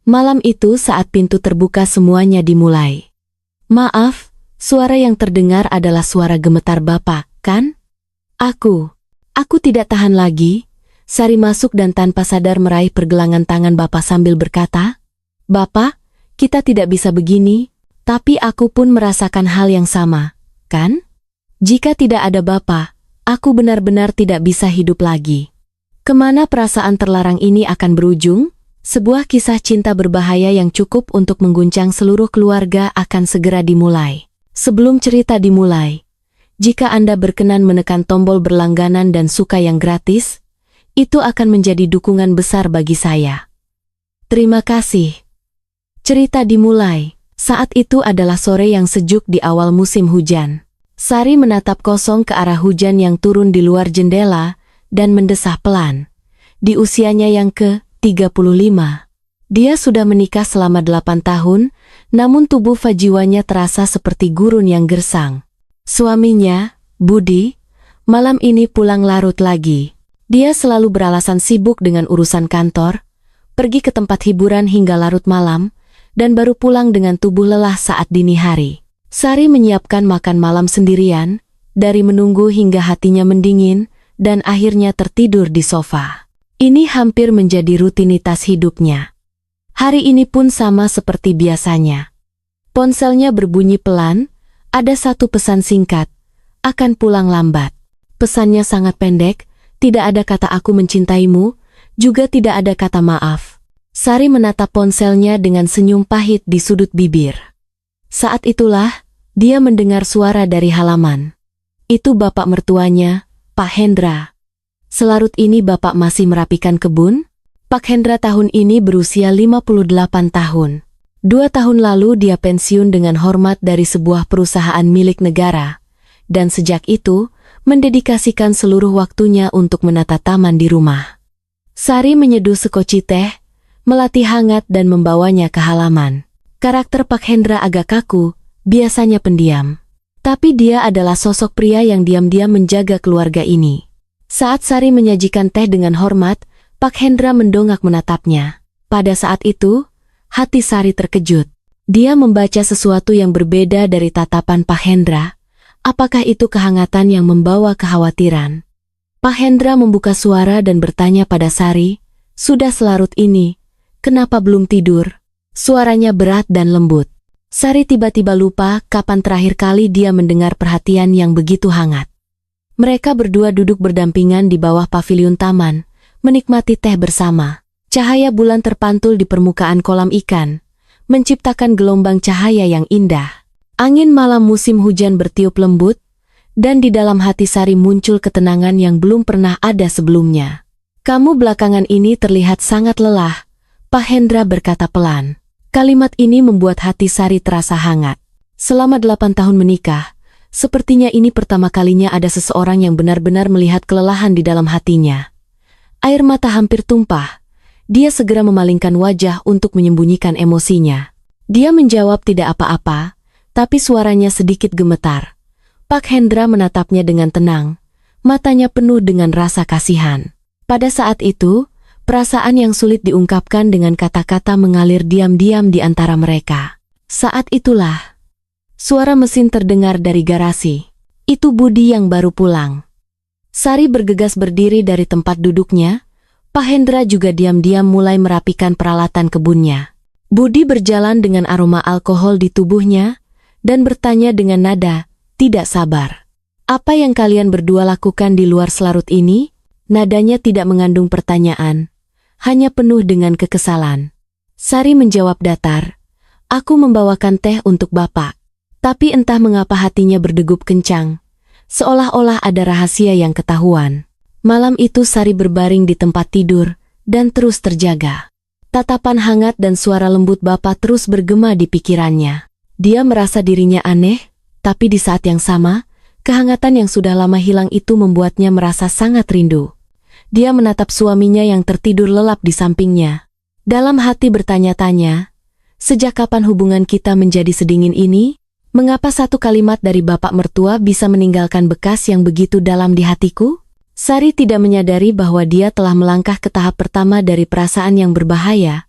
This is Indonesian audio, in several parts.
Malam itu saat pintu terbuka semuanya dimulai. Maaf, suara yang terdengar adalah suara gemetar Bapak, kan? Aku tidak tahan lagi. Sari masuk dan tanpa sadar meraih pergelangan tangan Bapak sambil berkata, "Bapak, kita tidak bisa begini, tapi aku pun merasakan hal yang sama, kan? Jika tidak ada Bapak, aku benar-benar tidak bisa hidup lagi." Kemana perasaan terlarang ini akan berujung? Sebuah kisah cinta berbahaya yang cukup untuk mengguncang seluruh keluarga akan segera dimulai. Sebelum cerita dimulai, jika Anda berkenan menekan tombol berlangganan dan suka yang gratis, itu akan menjadi dukungan besar bagi saya. Terima kasih. Cerita dimulai. Saat itu adalah sore yang sejuk di awal musim hujan. Sari menatap kosong ke arah hujan yang turun di luar jendela dan mendesah pelan. Di usianya yang ke-35, dia sudah menikah selama 8 tahun, namun tubuh jiwanya terasa seperti gurun yang gersang. Suaminya, Budi, malam ini pulang larut lagi. Dia selalu beralasan sibuk dengan urusan kantor, pergi ke tempat hiburan hingga larut malam, dan baru pulang dengan tubuh lelah saat dini hari. Sari menyiapkan makan malam sendirian, dari menunggu hingga hatinya mendingin, dan akhirnya tertidur di sofa. Ini hampir menjadi rutinitas hidupnya. Hari ini pun sama seperti biasanya. Ponselnya berbunyi pelan, ada satu pesan singkat, akan pulang lambat. Pesannya sangat pendek, tidak ada kata aku mencintaimu, juga tidak ada kata maaf. Sari menatap ponselnya dengan senyum pahit di sudut bibir. Saat itulah, dia mendengar suara dari halaman. Itu bapak mertuanya, Pak Hendra. Selarut ini bapak masih merapikan kebun? Pak Hendra tahun ini berusia 58 tahun. 2 tahun lalu dia pensiun dengan hormat dari sebuah perusahaan milik negara, dan sejak itu, mendedikasikan seluruh waktunya untuk menata taman di rumah. Sari menyeduh sekoci teh, melati hangat dan membawanya ke halaman. Karakter Pak Hendra agak kaku, biasanya pendiam. Tapi dia adalah sosok pria yang diam-diam menjaga keluarga ini. Saat Sari menyajikan teh dengan hormat, Pak Hendra mendongak menatapnya. Pada saat itu, hati Sari terkejut. Dia membaca sesuatu yang berbeda dari tatapan Pak Hendra. Apakah itu kehangatan yang membawa kekhawatiran? Pak Hendra membuka suara dan bertanya pada Sari, "Sudah selarut ini, kenapa belum tidur?" Suaranya berat dan lembut. Sari tiba-tiba lupa kapan terakhir kali dia mendengar perhatian yang begitu hangat. Mereka berdua duduk berdampingan di bawah paviliun taman, menikmati teh bersama. Cahaya bulan terpantul di permukaan kolam ikan, menciptakan gelombang cahaya yang indah. Angin malam musim hujan bertiup lembut, dan di dalam hati Sari muncul ketenangan yang belum pernah ada sebelumnya. "Kamu belakangan ini terlihat sangat lelah," Pak Hendra berkata pelan. Kalimat ini membuat hati Sari terasa hangat. Selama 8 tahun menikah, sepertinya ini pertama kalinya ada seseorang yang benar-benar melihat kelelahan di dalam hatinya. Air mata hampir tumpah. Dia segera memalingkan wajah untuk menyembunyikan emosinya. Dia menjawab tidak apa-apa, tapi suaranya sedikit gemetar. Pak Hendra menatapnya dengan tenang, matanya penuh dengan rasa kasihan. Pada saat itu, perasaan yang sulit diungkapkan dengan kata-kata mengalir diam-diam di antara mereka. Saat itulah, suara mesin terdengar dari garasi. Itu Budi yang baru pulang. Sari bergegas berdiri dari tempat duduknya. Pak Hendra juga diam-diam mulai merapikan peralatan kebunnya. Budi berjalan dengan aroma alkohol di tubuhnya dan bertanya dengan nada tidak sabar. "Apa yang kalian berdua lakukan di luar selarut ini?" Nadanya tidak mengandung pertanyaan, hanya penuh dengan kekesalan. Sari menjawab datar, "Aku membawakan teh untuk Bapak." Tapi entah mengapa hatinya berdegup kencang, seolah-olah ada rahasia yang ketahuan. Malam itu Sari berbaring di tempat tidur dan terus terjaga. Tatapan hangat dan suara lembut Bapak terus bergema di pikirannya. Dia merasa dirinya aneh, tapi di saat yang sama, kehangatan yang sudah lama hilang itu membuatnya merasa sangat rindu. Dia menatap suaminya yang tertidur lelap di sampingnya. Dalam hati bertanya-tanya, sejak kapan hubungan kita menjadi sedingin ini? Mengapa satu kalimat dari bapak mertua bisa meninggalkan bekas yang begitu dalam di hatiku? Sari tidak menyadari bahwa dia telah melangkah ke tahap pertama dari perasaan yang berbahaya,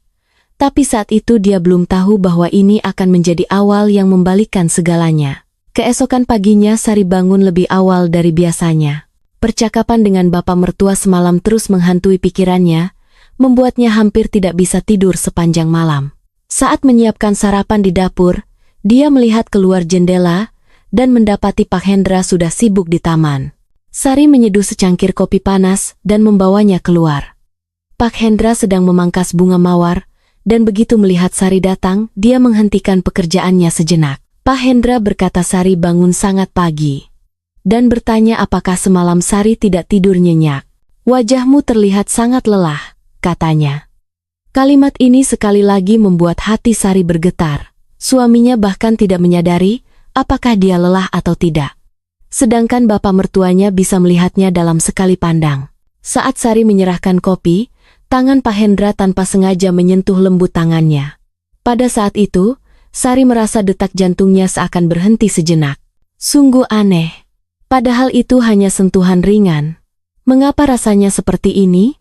Tapi saat itu dia belum tahu bahwa ini akan menjadi awal yang membalikkan segalanya. Keesokan paginya Sari bangun lebih awal dari biasanya. Percakapan dengan bapak mertua semalam terus menghantui pikirannya, membuatnya hampir tidak bisa tidur sepanjang malam. Saat menyiapkan sarapan di dapur, dia melihat keluar jendela dan mendapati Pak Hendra sudah sibuk di taman. Sari menyeduh secangkir kopi panas dan membawanya keluar. Pak Hendra sedang memangkas bunga mawar, dan begitu melihat Sari datang, dia menghentikan pekerjaannya sejenak. Pak Hendra berkata Sari bangun sangat pagi, dan bertanya apakah semalam Sari tidak tidur nyenyak. Wajahmu terlihat sangat lelah, katanya. Kalimat ini sekali lagi membuat hati Sari bergetar. Suaminya bahkan tidak menyadari apakah dia lelah atau tidak. Sedangkan bapak mertuanya bisa melihatnya dalam sekali pandang. Saat Sari menyerahkan kopi, tangan Pak Hendra tanpa sengaja menyentuh lembut tangannya. Pada saat itu, Sari merasa detak jantungnya seakan berhenti sejenak. Sungguh aneh. Padahal itu hanya sentuhan ringan. Mengapa rasanya seperti ini?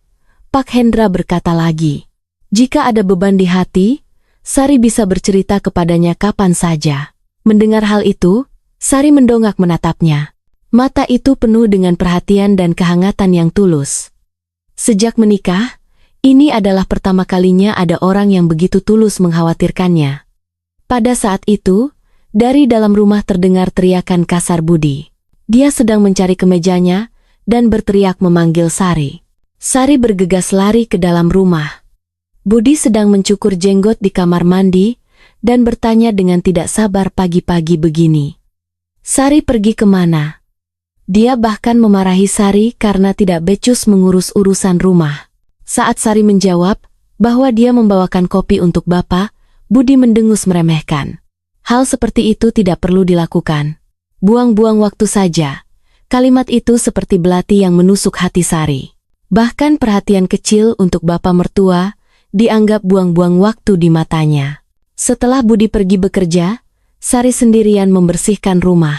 Pak Hendra berkata lagi. Jika ada beban di hati, Sari bisa bercerita kepadanya kapan saja. Mendengar hal itu, Sari mendongak menatapnya. Mata itu penuh dengan perhatian dan kehangatan yang tulus. Sejak menikah, ini adalah pertama kalinya ada orang yang begitu tulus mengkhawatirkannya. Pada saat itu, dari dalam rumah terdengar teriakan kasar Budi. Dia sedang mencari kemejanya dan berteriak memanggil Sari. Sari bergegas lari ke dalam rumah. Budi sedang mencukur jenggot di kamar mandi dan bertanya dengan tidak sabar pagi-pagi begini. Sari pergi kemana? Dia bahkan memarahi Sari karena tidak becus mengurus urusan rumah. Saat Sari menjawab bahwa dia membawakan kopi untuk bapak, Budi mendengus meremehkan. Hal seperti itu tidak perlu dilakukan. Buang-buang waktu saja. Kalimat itu seperti belati yang menusuk hati Sari. Bahkan perhatian kecil untuk bapak mertua dianggap buang-buang waktu di matanya. Setelah Budi pergi bekerja, Sari sendirian membersihkan rumah.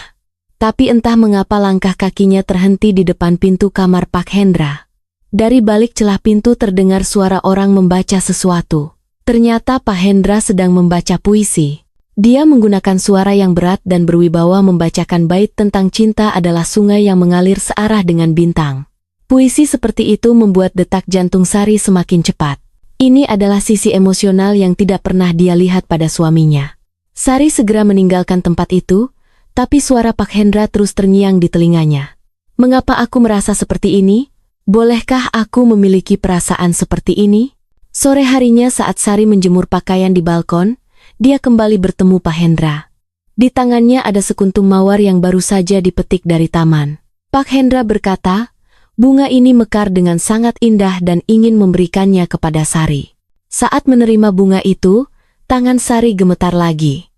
Tapi entah mengapa langkah kakinya terhenti di depan pintu kamar Pak Hendra. Dari balik celah pintu terdengar suara orang membaca sesuatu. Ternyata Pak Hendra sedang membaca puisi. Dia menggunakan suara yang berat dan berwibawa membacakan bait tentang cinta adalah sungai yang mengalir searah dengan bintang. Puisi seperti itu membuat detak jantung Sari semakin cepat. Ini adalah sisi emosional yang tidak pernah dia lihat pada suaminya. Sari segera meninggalkan tempat itu, tapi suara Pak Hendra terus terngiang di telinganya. Mengapa aku merasa seperti ini? Bolehkah aku memiliki perasaan seperti ini? Sore harinya saat Sari menjemur pakaian di balkon, dia kembali bertemu Pak Hendra. Di tangannya ada sekuntum mawar yang baru saja dipetik dari taman. Pak Hendra berkata, bunga ini mekar dengan sangat indah dan ingin memberikannya kepada Sari. Saat menerima bunga itu, tangan Sari gemetar lagi.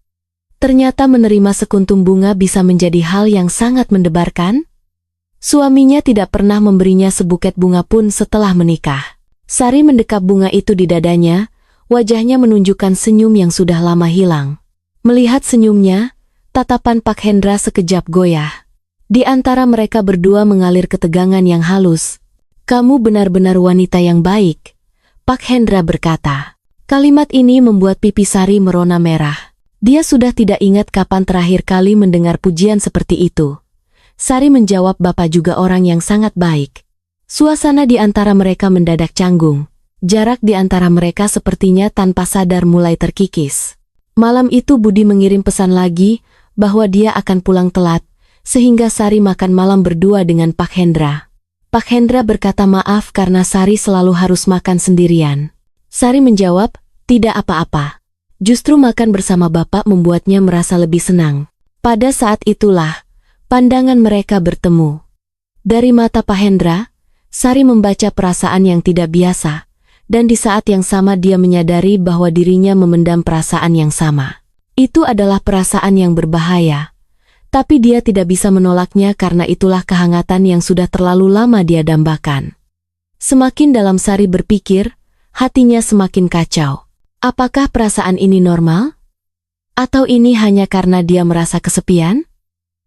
Ternyata menerima sekuntum bunga bisa menjadi hal yang sangat mendebarkan. Suaminya tidak pernah memberinya sebuket bunga pun setelah menikah. Sari mendekap bunga itu di dadanya, wajahnya menunjukkan senyum yang sudah lama hilang. Melihat senyumnya, tatapan Pak Hendra sekejap goyah. Di antara mereka berdua mengalir ketegangan yang halus. Kamu benar-benar wanita yang baik, Pak Hendra berkata. Kalimat ini membuat pipi Sari merona merah. Dia sudah tidak ingat kapan terakhir kali mendengar pujian seperti itu. Sari menjawab bapak juga orang yang sangat baik. Suasana di antara mereka mendadak canggung. Jarak di antara mereka sepertinya tanpa sadar mulai terkikis. Malam itu Budi mengirim pesan lagi bahwa dia akan pulang telat, sehingga Sari makan malam berdua dengan Pak Hendra. Pak Hendra berkata maaf karena Sari selalu harus makan sendirian. Sari menjawab, tidak apa-apa. Justru makan bersama bapak membuatnya merasa lebih senang. Pada saat itulah, pandangan mereka bertemu. Dari mata Pak Hendra, Sari membaca perasaan yang tidak biasa, dan di saat yang sama dia menyadari bahwa dirinya memendam perasaan yang sama. Itu adalah perasaan yang berbahaya. Tapi dia tidak bisa menolaknya karena itulah kehangatan yang sudah terlalu lama dia dambakan. Semakin dalam Sari berpikir, hatinya semakin kacau. Apakah perasaan ini normal? Atau ini hanya karena dia merasa kesepian?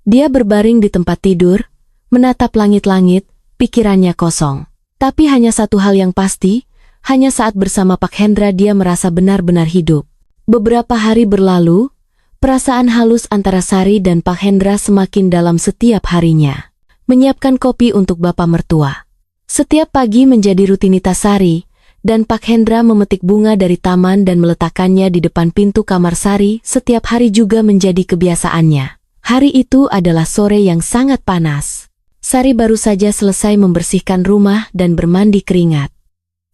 Dia berbaring di tempat tidur, menatap langit-langit, pikirannya kosong. Tapi hanya satu hal yang pasti, Hanya saat bersama Pak Hendra dia merasa benar-benar hidup. Beberapa hari berlalu, perasaan halus antara Sari dan Pak Hendra semakin dalam setiap harinya. Menyiapkan kopi untuk bapak mertua. Setiap pagi menjadi rutinitas Sari, dan Pak Hendra memetik bunga dari taman dan meletakkannya di depan pintu kamar Sari setiap hari juga menjadi kebiasaannya. Hari itu adalah sore yang sangat panas. Sari baru saja selesai membersihkan rumah dan bermandi keringat.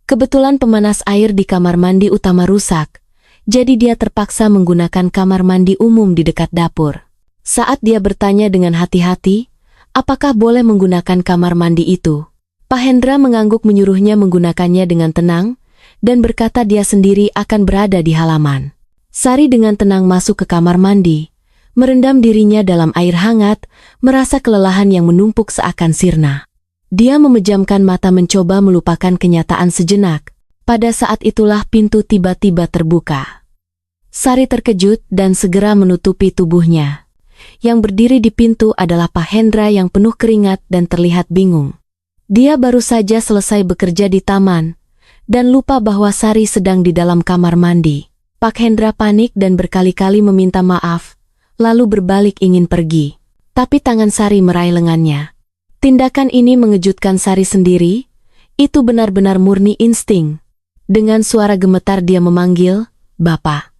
Kebetulan pemanas air di kamar mandi utama rusak, jadi dia terpaksa menggunakan kamar mandi umum di dekat dapur. Saat dia bertanya dengan hati-hati, apakah boleh menggunakan kamar mandi itu? Pak Hendra mengangguk menyuruhnya menggunakannya dengan tenang, dan berkata dia sendiri akan berada di halaman. Sari dengan tenang masuk ke kamar mandi, merendam dirinya dalam air hangat, merasa kelelahan yang menumpuk seakan sirna. Dia memejamkan mata mencoba melupakan kenyataan sejenak. Pada saat itulah pintu tiba-tiba terbuka. Sari terkejut dan segera menutupi tubuhnya. Yang berdiri di pintu adalah Pak Hendra yang penuh keringat dan terlihat bingung. Dia baru saja selesai bekerja di taman, dan lupa bahwa Sari sedang di dalam kamar mandi. Pak Hendra panik dan berkali-kali meminta maaf, lalu berbalik ingin pergi. Tapi tangan Sari meraih lengannya. Tindakan ini mengejutkan Sari sendiri, itu benar-benar murni insting. Dengan suara gemetar dia memanggil, "Bapak."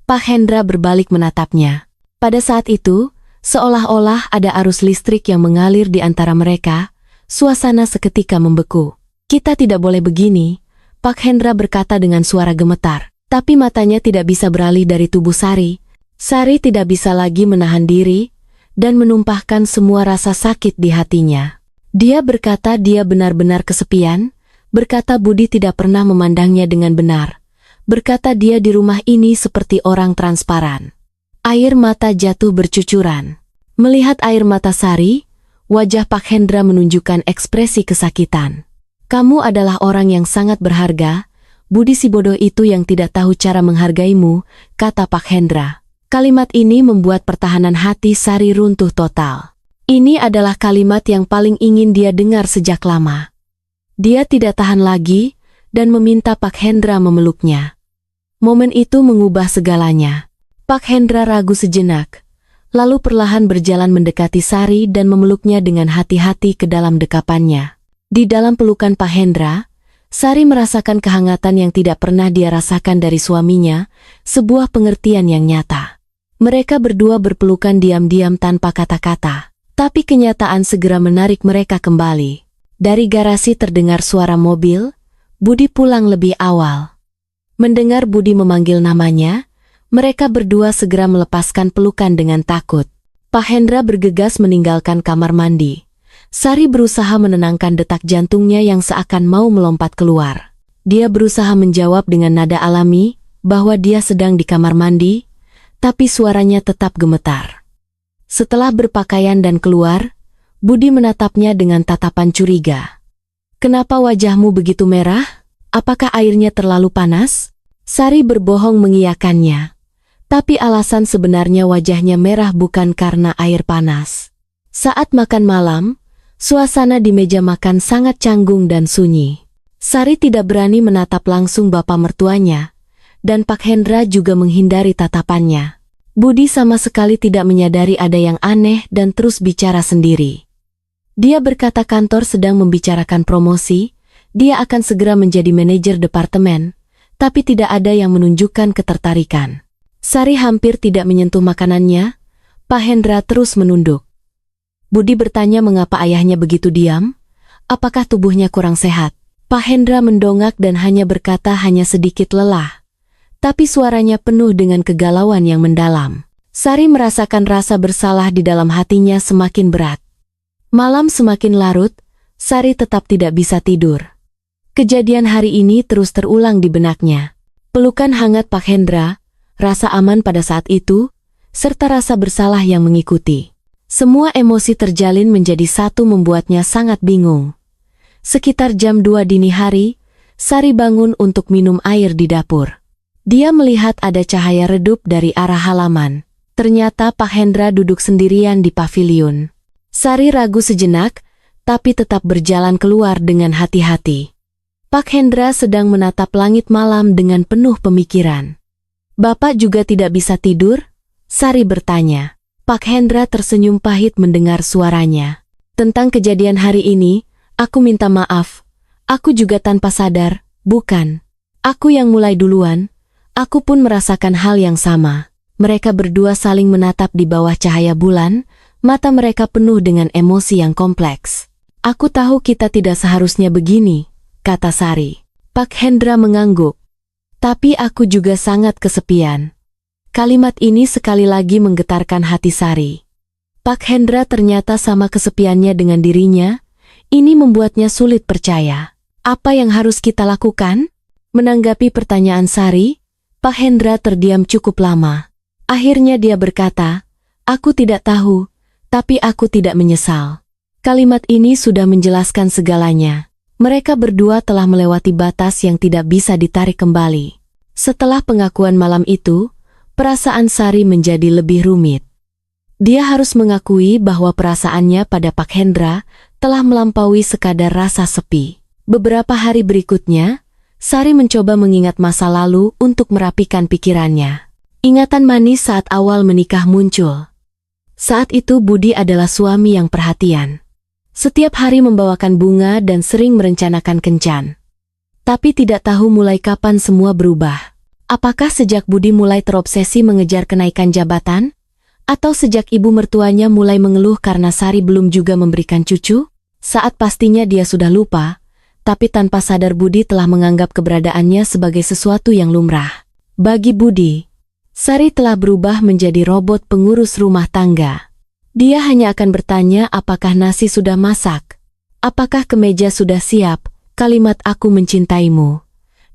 Pak Hendra berbalik menatapnya. Pada saat itu, seolah-olah ada arus listrik yang mengalir di antara mereka. Suasana seketika membeku. "Kita tidak boleh begini," Pak Hendra berkata dengan suara gemetar. Tapi matanya tidak bisa beralih dari tubuh Sari. Sari tidak bisa lagi menahan diri, dan menumpahkan semua rasa sakit di hatinya. Dia berkata dia benar-benar kesepian, berkata Budi tidak pernah memandangnya dengan benar, berkata dia di rumah ini seperti orang transparan. Air mata jatuh bercucuran. Melihat air mata Sari, wajah Pak Hendra menunjukkan ekspresi kesakitan. "Kamu adalah orang yang sangat berharga, Budi si bodoh itu yang tidak tahu cara menghargaimu," kata Pak Hendra. Kalimat ini membuat pertahanan hati Sari runtuh total. Ini adalah kalimat yang paling ingin dia dengar sejak lama. Dia tidak tahan lagi, dan meminta Pak Hendra memeluknya. Momen itu mengubah segalanya. Pak Hendra ragu sejenak, lalu perlahan berjalan mendekati Sari dan memeluknya dengan hati-hati ke dalam dekapannya. Di dalam pelukan Pak Hendra, Sari merasakan kehangatan yang tidak pernah dia rasakan dari suaminya, sebuah pengertian yang nyata. Mereka berdua berpelukan diam-diam tanpa kata-kata, tapi kenyataan segera menarik mereka kembali. Dari garasi terdengar suara mobil, Budi pulang lebih awal. Mendengar Budi memanggil namanya, mereka berdua segera melepaskan pelukan dengan takut. Pak Hendra bergegas meninggalkan kamar mandi. Sari berusaha menenangkan detak jantungnya yang seakan mau melompat keluar. Dia berusaha menjawab dengan nada alami bahwa dia sedang di kamar mandi, tapi suaranya tetap gemetar. Setelah berpakaian dan keluar, Budi menatapnya dengan tatapan curiga. "Kenapa wajahmu begitu merah? Apakah airnya terlalu panas?" Sari berbohong mengiyakannya. Tapi alasan sebenarnya wajahnya merah bukan karena air panas. Saat makan malam, suasana di meja makan sangat canggung dan sunyi. Sari tidak berani menatap langsung bapak mertuanya, dan Pak Hendra juga menghindari tatapannya. Budi sama sekali tidak menyadari ada yang aneh dan terus bicara sendiri. Dia berkata kantor sedang membicarakan promosi, dia akan segera menjadi manajer departemen, tapi tidak ada yang menunjukkan ketertarikan. Sari hampir tidak menyentuh makanannya, Pak Hendra terus menunduk. Budi bertanya mengapa ayahnya begitu diam, apakah tubuhnya kurang sehat. Pak Hendra mendongak dan hanya berkata hanya sedikit lelah. Tapi suaranya penuh dengan kegalauan yang mendalam. Sari merasakan rasa bersalah di dalam hatinya semakin berat. Malam semakin larut, Sari tetap tidak bisa tidur. Kejadian hari ini terus terulang di benaknya. Pelukan hangat Pak Hendra, rasa aman pada saat itu, serta rasa bersalah yang mengikuti. Semua emosi terjalin menjadi satu membuatnya sangat bingung. Sekitar jam 2 dini hari, Sari bangun untuk minum air di dapur. Dia melihat ada cahaya redup dari arah halaman. Ternyata Pak Hendra duduk sendirian di paviliun. Sari ragu sejenak, tapi tetap berjalan keluar dengan hati-hati. Pak Hendra sedang menatap langit malam dengan penuh pemikiran. Bapak juga tidak bisa tidur? Sari bertanya. Pak Hendra tersenyum pahit mendengar suaranya. Tentang kejadian hari ini, aku minta maaf. Aku juga tanpa sadar, bukan. Aku yang mulai duluan. Aku pun merasakan hal yang sama. Mereka berdua saling menatap di bawah cahaya bulan, mata mereka penuh dengan emosi yang kompleks. Aku tahu kita tidak seharusnya begini, kata Sari. Pak Hendra mengangguk. Tapi aku juga sangat kesepian. Kalimat ini sekali lagi menggetarkan hati Sari. Pak Hendra ternyata sama kesepiannya dengan dirinya. Ini membuatnya sulit percaya. Apa yang harus kita lakukan? Menanggapi pertanyaan Sari, Pak Hendra terdiam cukup lama. Akhirnya dia berkata, aku tidak tahu, tapi aku tidak menyesal. Kalimat ini sudah menjelaskan segalanya. Mereka berdua telah melewati batas yang tidak bisa ditarik kembali. Setelah pengakuan malam itu, perasaan Sari menjadi lebih rumit. Dia harus mengakui bahwa perasaannya pada Pak Hendra telah melampaui sekadar rasa sepi. Beberapa hari berikutnya, Sari mencoba mengingat masa lalu untuk merapikan pikirannya. Ingatan manis saat awal menikah muncul. Saat itu Budi adalah suami yang perhatian. Setiap hari membawakan bunga dan sering merencanakan kencan. Tapi tidak tahu mulai kapan semua berubah. Apakah sejak Budi mulai terobsesi mengejar kenaikan jabatan? Atau sejak ibu mertuanya mulai mengeluh karena Sari belum juga memberikan cucu? Saat pastinya dia sudah lupa, tapi tanpa sadar Budi telah menganggap keberadaannya sebagai sesuatu yang lumrah. Bagi Budi, Sari telah berubah menjadi robot pengurus rumah tangga. Dia hanya akan bertanya apakah nasi sudah masak, apakah kemeja sudah siap, kalimat aku mencintaimu,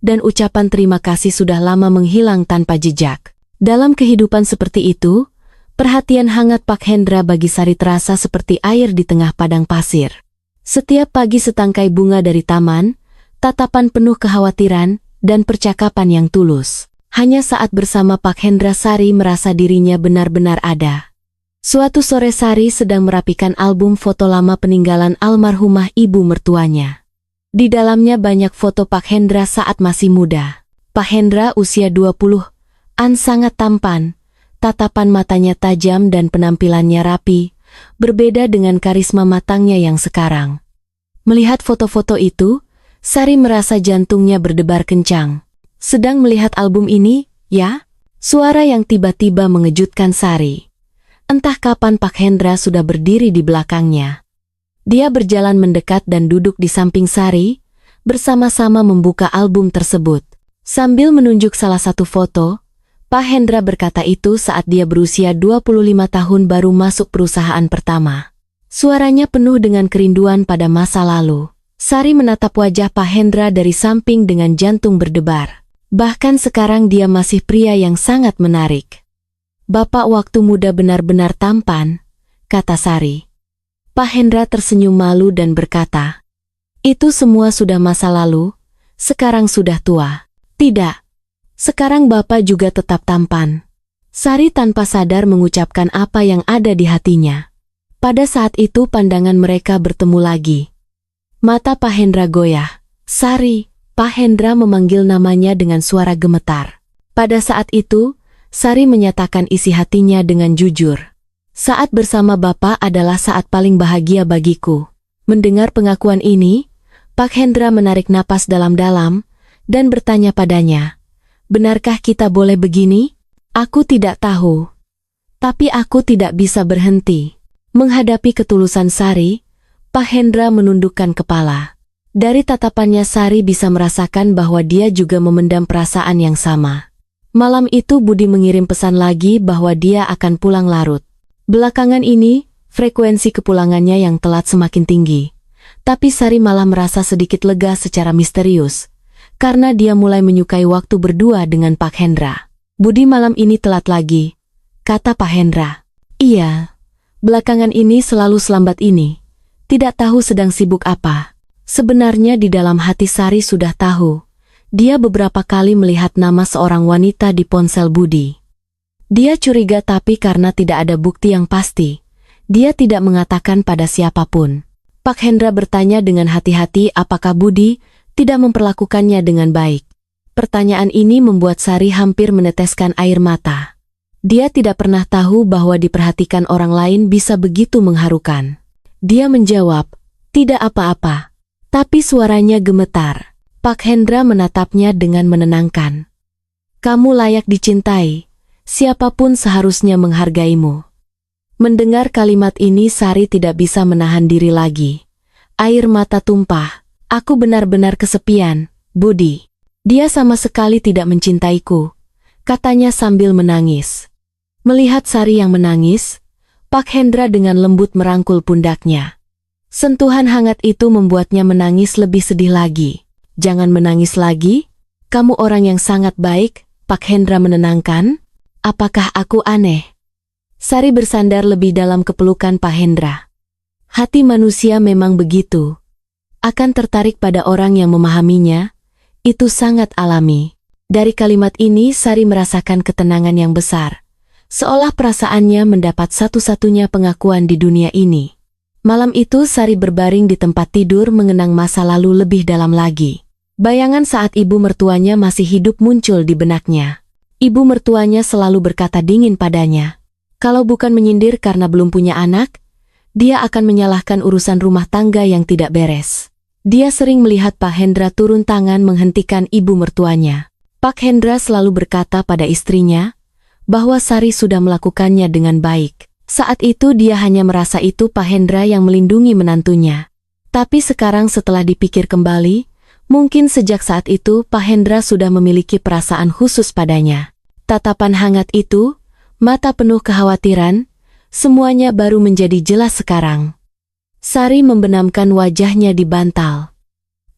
dan ucapan terima kasih sudah lama menghilang tanpa jejak. Dalam kehidupan seperti itu, perhatian hangat Pak Hendra bagi Sari terasa seperti air di tengah padang pasir. Setiap pagi setangkai bunga dari taman, tatapan penuh kekhawatiran, dan percakapan yang tulus. Hanya saat bersama Pak Hendra Sari merasa dirinya benar-benar ada. Suatu sore Sari sedang merapikan album foto lama peninggalan almarhumah ibu mertuanya. Di dalamnya banyak foto Pak Hendra saat masih muda. Pak Hendra usia 20-an sangat tampan, tatapan matanya tajam dan penampilannya rapi, berbeda dengan karisma matangnya yang sekarang. Melihat foto-foto itu, Sari merasa jantungnya berdebar kencang. Sedang melihat album ini, ya? Suara yang tiba-tiba mengejutkan Sari. Entah kapan Pak Hendra sudah berdiri di belakangnya. Dia berjalan mendekat dan duduk di samping Sari, bersama-sama membuka album tersebut. Sambil menunjuk salah satu foto, Pak Hendra berkata itu saat dia berusia 25 tahun baru masuk perusahaan pertama. Suaranya penuh dengan kerinduan pada masa lalu. Sari menatap wajah Pak Hendra dari samping dengan jantung berdebar. Bahkan sekarang dia masih pria yang sangat menarik. Bapak waktu muda benar-benar tampan, kata Sari. Pak Hendra tersenyum malu dan berkata, itu semua sudah masa lalu, sekarang sudah tua. Tidak, sekarang Bapak juga tetap tampan. Sari tanpa sadar mengucapkan apa yang ada di hatinya. Pada saat itu pandangan mereka bertemu lagi. Mata Pak Hendra goyah. Sari, Pak Hendra memanggil namanya dengan suara gemetar. Pada saat itu, Sari menyatakan isi hatinya dengan jujur. Saat bersama Bapak adalah saat paling bahagia bagiku. Mendengar pengakuan ini, Pak Hendra menarik napas dalam-dalam dan bertanya padanya, benarkah kita boleh begini? Aku tidak tahu. Tapi aku tidak bisa berhenti. Menghadapi ketulusan Sari, Pak Hendra menundukkan kepala. Dari tatapannya Sari bisa merasakan bahwa dia juga memendam perasaan yang sama. Malam itu Budi mengirim pesan lagi bahwa dia akan pulang larut. Belakangan ini, frekuensi kepulangannya yang telat semakin tinggi. Tapi Sari malah merasa sedikit lega secara misterius, karena dia mulai menyukai waktu berdua dengan Pak Hendra. Budi malam ini telat lagi, kata Pak Hendra. Iya, belakangan ini selalu selambat ini. Tidak tahu sedang sibuk apa. Sebenarnya di dalam hati Sari sudah tahu. Dia beberapa kali melihat nama seorang wanita di ponsel Budi. Dia curiga tapi karena tidak ada bukti yang pasti, dia tidak mengatakan pada siapapun. Pak Hendra bertanya dengan hati-hati apakah Budi tidak memperlakukannya dengan baik? Pertanyaan ini membuat Sari hampir meneteskan air mata. Dia tidak pernah tahu bahwa diperhatikan orang lain bisa begitu mengharukan. Dia menjawab, "Tidak apa-apa." Tapi suaranya gemetar. Pak Hendra menatapnya dengan menenangkan. "Kamu layak dicintai. Siapapun seharusnya menghargaimu." Mendengar kalimat ini Sari tidak bisa menahan diri lagi. Air mata tumpah. "Aku benar-benar kesepian, Budi. Dia sama sekali tidak mencintaiku," katanya sambil menangis. Melihat Sari yang menangis, Pak Hendra dengan lembut merangkul pundaknya. Sentuhan hangat itu membuatnya menangis lebih sedih lagi. "Jangan menangis lagi, kamu orang yang sangat baik," Pak Hendra menenangkan. "Apakah aku aneh?" Sari bersandar lebih dalam ke pelukan Pak Hendra. Hati manusia memang begitu. Akan tertarik pada orang yang memahaminya, itu sangat alami. Dari kalimat ini Sari merasakan ketenangan yang besar. Seolah perasaannya mendapat satu-satunya pengakuan di dunia ini. Malam itu Sari berbaring di tempat tidur mengenang masa lalu lebih dalam lagi. Bayangan saat ibu mertuanya masih hidup muncul di benaknya. Ibu mertuanya selalu berkata dingin padanya. Kalau bukan menyindir karena belum punya anak, dia akan menyalahkan urusan rumah tangga yang tidak beres. Dia sering melihat Pak Hendra turun tangan menghentikan ibu mertuanya. Pak Hendra selalu berkata pada istrinya bahwa Sari sudah melakukannya dengan baik. Saat itu dia hanya merasa itu Pak Hendra yang melindungi menantunya. Tapi sekarang setelah dipikir kembali, mungkin sejak saat itu Pak Hendra sudah memiliki perasaan khusus padanya. Tatapan hangat itu, mata penuh kekhawatiran, semuanya baru menjadi jelas sekarang. Sari membenamkan wajahnya di bantal.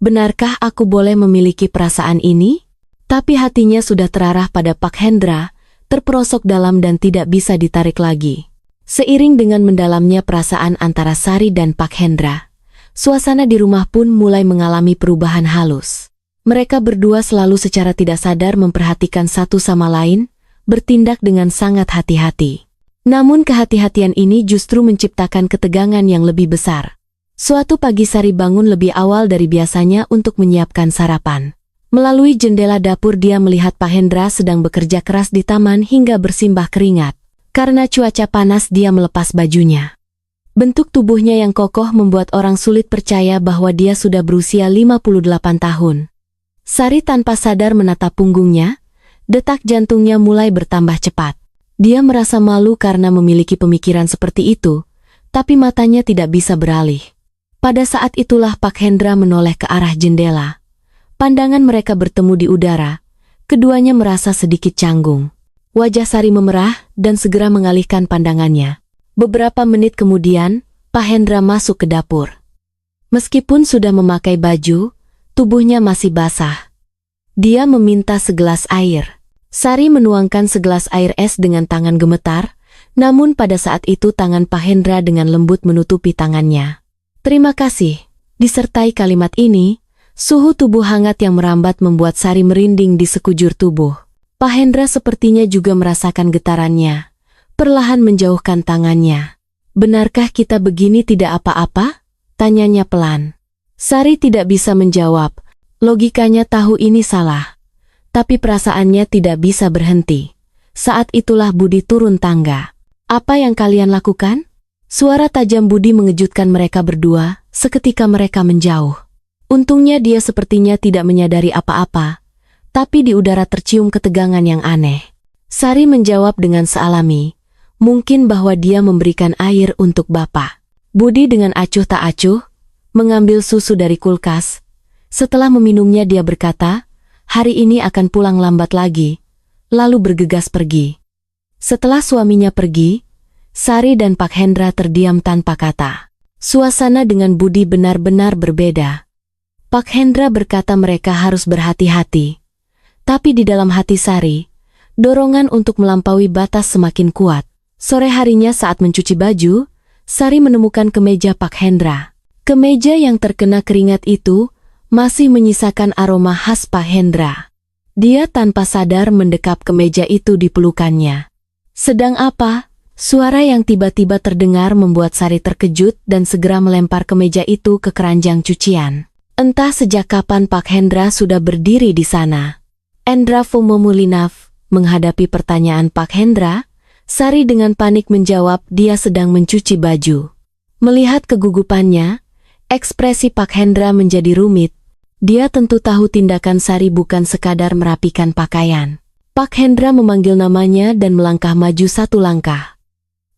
"Benarkah aku boleh memiliki perasaan ini?" Tapi hatinya sudah terarah pada Pak Hendra, terperosok dalam dan tidak bisa ditarik lagi. Seiring dengan mendalamnya perasaan antara Sari dan Pak Hendra, suasana di rumah pun mulai mengalami perubahan halus. Mereka berdua selalu secara tidak sadar memperhatikan satu sama lain, bertindak dengan sangat hati-hati. Namun kehati-hatian ini justru menciptakan ketegangan yang lebih besar. Suatu pagi Sari bangun lebih awal dari biasanya untuk menyiapkan sarapan. Melalui jendela dapur dia melihat Pak Hendra sedang bekerja keras di taman hingga bersimbah keringat. Karena cuaca panas dia melepas bajunya. Bentuk tubuhnya yang kokoh membuat orang sulit percaya bahwa dia sudah berusia 58 tahun. Sari tanpa sadar menatap punggungnya. Detak jantungnya mulai bertambah cepat. Dia merasa malu karena memiliki pemikiran seperti itu, tapi matanya tidak bisa beralih. Pada saat itulah Pak Hendra menoleh ke arah jendela. Pandangan mereka bertemu di udara. Keduanya merasa sedikit canggung. Wajah Sari memerah dan segera mengalihkan pandangannya. Beberapa menit kemudian, Pak Hendra masuk ke dapur. Meskipun sudah memakai baju, tubuhnya masih basah. Dia meminta segelas air. Sari menuangkan segelas air es dengan tangan gemetar, namun pada saat itu tangan Pak Hendra dengan lembut menutupi tangannya. "Terima kasih." Disertai kalimat ini, suhu tubuh hangat yang merambat membuat Sari merinding di sekujur tubuh. Pak Hendra sepertinya juga merasakan getarannya, perlahan menjauhkan tangannya. "Benarkah kita begini tidak apa-apa?" tanyanya pelan. Sari tidak bisa menjawab. Logikanya tahu ini salah, tapi perasaannya tidak bisa berhenti. Saat itulah Budi turun tangga. "Apa yang kalian lakukan?" Suara tajam Budi mengejutkan mereka berdua, seketika mereka menjauh. Untungnya dia sepertinya tidak menyadari apa-apa, tapi di udara tercium ketegangan yang aneh. Sari menjawab dengan sealami, mungkin bahwa dia memberikan air untuk Bapak. Budi dengan acuh tak acuh, mengambil susu dari kulkas. Setelah meminumnya dia berkata, "Hari ini akan pulang lambat lagi," lalu bergegas pergi. Setelah suaminya pergi, Sari dan Pak Hendra terdiam tanpa kata. Suasana dengan Budi benar-benar berbeda. Pak Hendra berkata mereka harus berhati-hati. Tapi di dalam hati Sari, dorongan untuk melampaui batas semakin kuat. Sore harinya saat mencuci baju, Sari menemukan kemeja Pak Hendra. Kemeja yang terkena keringat itu masih menyisakan aroma khas Pak Hendra. Dia tanpa sadar mendekap kemeja itu di pelukannya. "Sedang apa?" Suara yang tiba-tiba terdengar membuat Sari terkejut dan segera melempar kemeja itu ke keranjang cucian. Entah sejak kapan Pak Hendra sudah berdiri di sana. Endra Fomomulinaf menghadapi pertanyaan Pak Hendra, Sari dengan panik menjawab dia sedang mencuci baju. Melihat kegugupannya, ekspresi Pak Hendra menjadi rumit. Dia tentu tahu tindakan Sari bukan sekadar merapikan pakaian. Pak Hendra memanggil namanya dan melangkah maju satu langkah.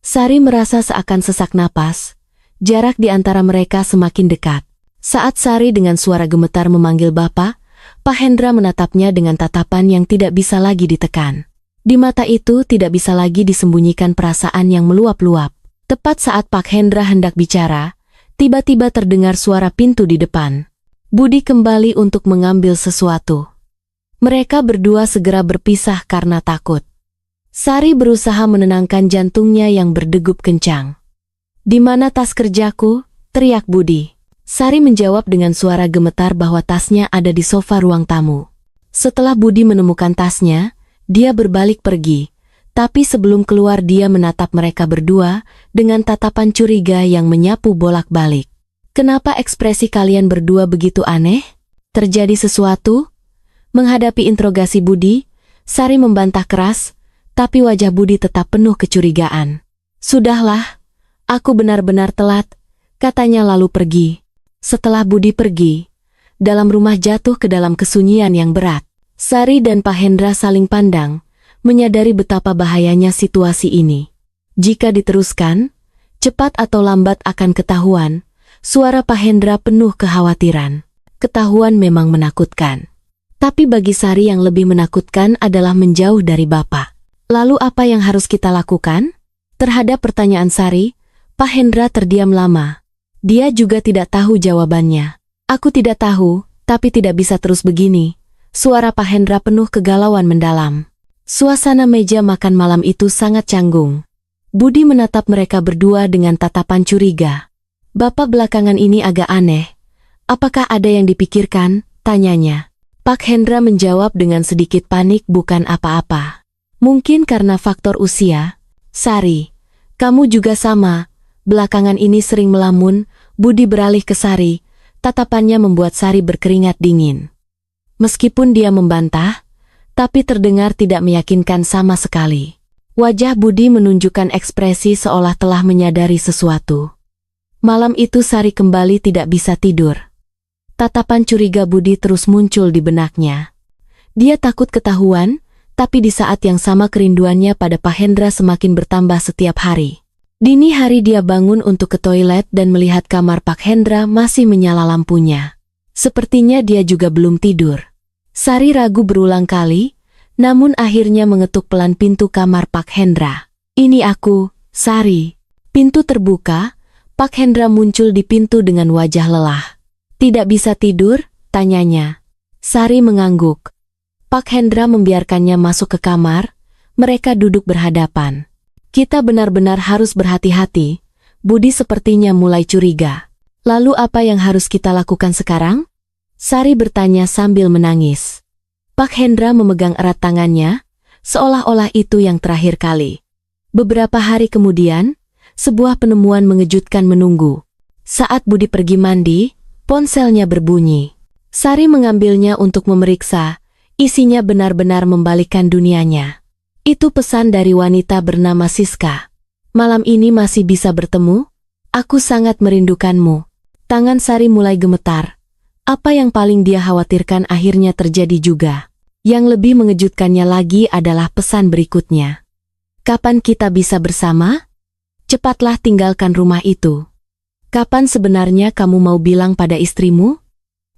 Sari merasa seakan sesak napas. Jarak di antara mereka semakin dekat. Saat Sari dengan suara gemetar memanggil Bapak, Pak Hendra menatapnya dengan tatapan yang tidak bisa lagi ditekan. Di mata itu tidak bisa lagi disembunyikan perasaan yang meluap-luap. Tepat saat Pak Hendra hendak bicara, tiba-tiba terdengar suara pintu di depan. Budi kembali untuk mengambil sesuatu. Mereka berdua segera berpisah karena takut. Sari berusaha menenangkan jantungnya yang berdegup kencang. "Di mana tas kerjaku?" teriak Budi. Sari menjawab dengan suara gemetar bahwa tasnya ada di sofa ruang tamu. Setelah Budi menemukan tasnya, dia berbalik pergi. Tapi sebelum keluar dia menatap mereka berdua dengan tatapan curiga yang menyapu bolak-balik. "Kenapa ekspresi kalian berdua begitu aneh? Terjadi sesuatu?" Menghadapi interogasi Budi, Sari membantah keras, tapi wajah Budi tetap penuh kecurigaan. "Sudahlah, aku benar-benar telat," katanya lalu pergi. Setelah Budi pergi, dalam rumah jatuh ke dalam kesunyian yang berat. Sari dan Pak Hendra saling pandang, menyadari betapa bahayanya situasi ini. Jika diteruskan, cepat atau lambat akan ketahuan. Suara Pak Hendra penuh kekhawatiran. Ketahuan memang menakutkan. Tapi bagi Sari yang lebih menakutkan adalah menjauh dari Bapak. Lalu apa yang harus kita lakukan? Terhadap pertanyaan Sari, Pak Hendra terdiam lama. Dia juga tidak tahu jawabannya. "Aku tidak tahu, tapi tidak bisa terus begini." Suara Pak Hendra penuh kegalauan mendalam. Suasana meja makan malam itu sangat canggung. Budi menatap mereka berdua dengan tatapan curiga. "Bapak belakangan ini agak aneh. Apakah ada yang dipikirkan?" tanyanya. Pak Hendra menjawab dengan sedikit panik, "Bukan apa-apa. Mungkin karena faktor usia." "Sari, kamu juga sama. Belakangan ini sering melamun." Budi beralih ke Sari. Tatapannya membuat Sari berkeringat dingin. Meskipun dia membantah, tapi terdengar tidak meyakinkan sama sekali. Wajah Budi menunjukkan ekspresi seolah telah menyadari sesuatu. Malam itu Sari kembali tidak bisa tidur. Tatapan curiga Budi terus muncul di benaknya. Dia takut ketahuan, tapi di saat yang sama kerinduannya pada Pak Hendra semakin bertambah setiap hari. Dini hari dia bangun untuk ke toilet dan melihat kamar Pak Hendra masih menyala lampunya. Sepertinya dia juga belum tidur. Sari ragu berulang kali, namun akhirnya mengetuk pelan pintu kamar Pak Hendra. "Ini aku, Sari." Pintu terbuka, Pak Hendra muncul di pintu dengan wajah lelah. "Tidak bisa tidur?" tanyanya. Sari mengangguk. Pak Hendra membiarkannya masuk ke kamar, mereka duduk berhadapan. "Kita benar-benar harus berhati-hati." Budi sepertinya mulai curiga. "Lalu apa yang harus kita lakukan sekarang?" Sari bertanya sambil menangis. Pak Hendra memegang erat tangannya, seolah-olah itu yang terakhir kali. Beberapa hari kemudian, sebuah penemuan mengejutkan menunggu. Saat Budi pergi mandi, ponselnya berbunyi. Sari mengambilnya untuk memeriksa, isinya benar-benar membalikkan dunianya. Itu pesan dari wanita bernama Siska. "Malam ini masih bisa bertemu? Aku sangat merindukanmu." Tangan Sari mulai gemetar. Apa yang paling dia khawatirkan akhirnya terjadi juga. Yang lebih mengejutkannya lagi adalah pesan berikutnya. "Kapan kita bisa bersama? Cepatlah tinggalkan rumah itu. Kapan sebenarnya kamu mau bilang pada istrimu?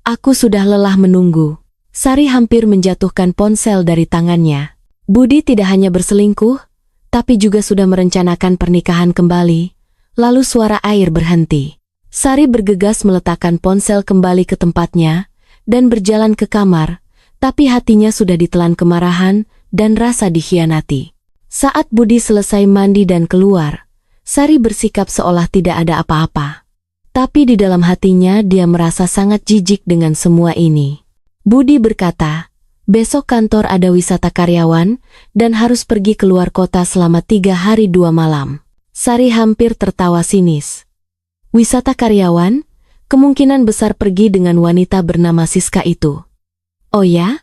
Aku sudah lelah menunggu." Sari hampir menjatuhkan ponsel dari tangannya. Budi tidak hanya berselingkuh, tapi juga sudah merencanakan pernikahan kembali. Lalu suara air berhenti. Sari bergegas meletakkan ponsel kembali ke tempatnya, dan berjalan ke kamar, tapi hatinya sudah ditelan kemarahan dan rasa dikhianati. Saat Budi selesai mandi dan keluar, Sari bersikap seolah tidak ada apa-apa. Tapi di dalam hatinya dia merasa sangat jijik dengan semua ini. Budi berkata, "Besok kantor ada wisata karyawan, dan harus pergi keluar kota selama 3 hari 2 malam. Sari hampir tertawa sinis. "Wisata karyawan? kemungkinan besar pergi dengan wanita bernama Siska itu. Oh ya?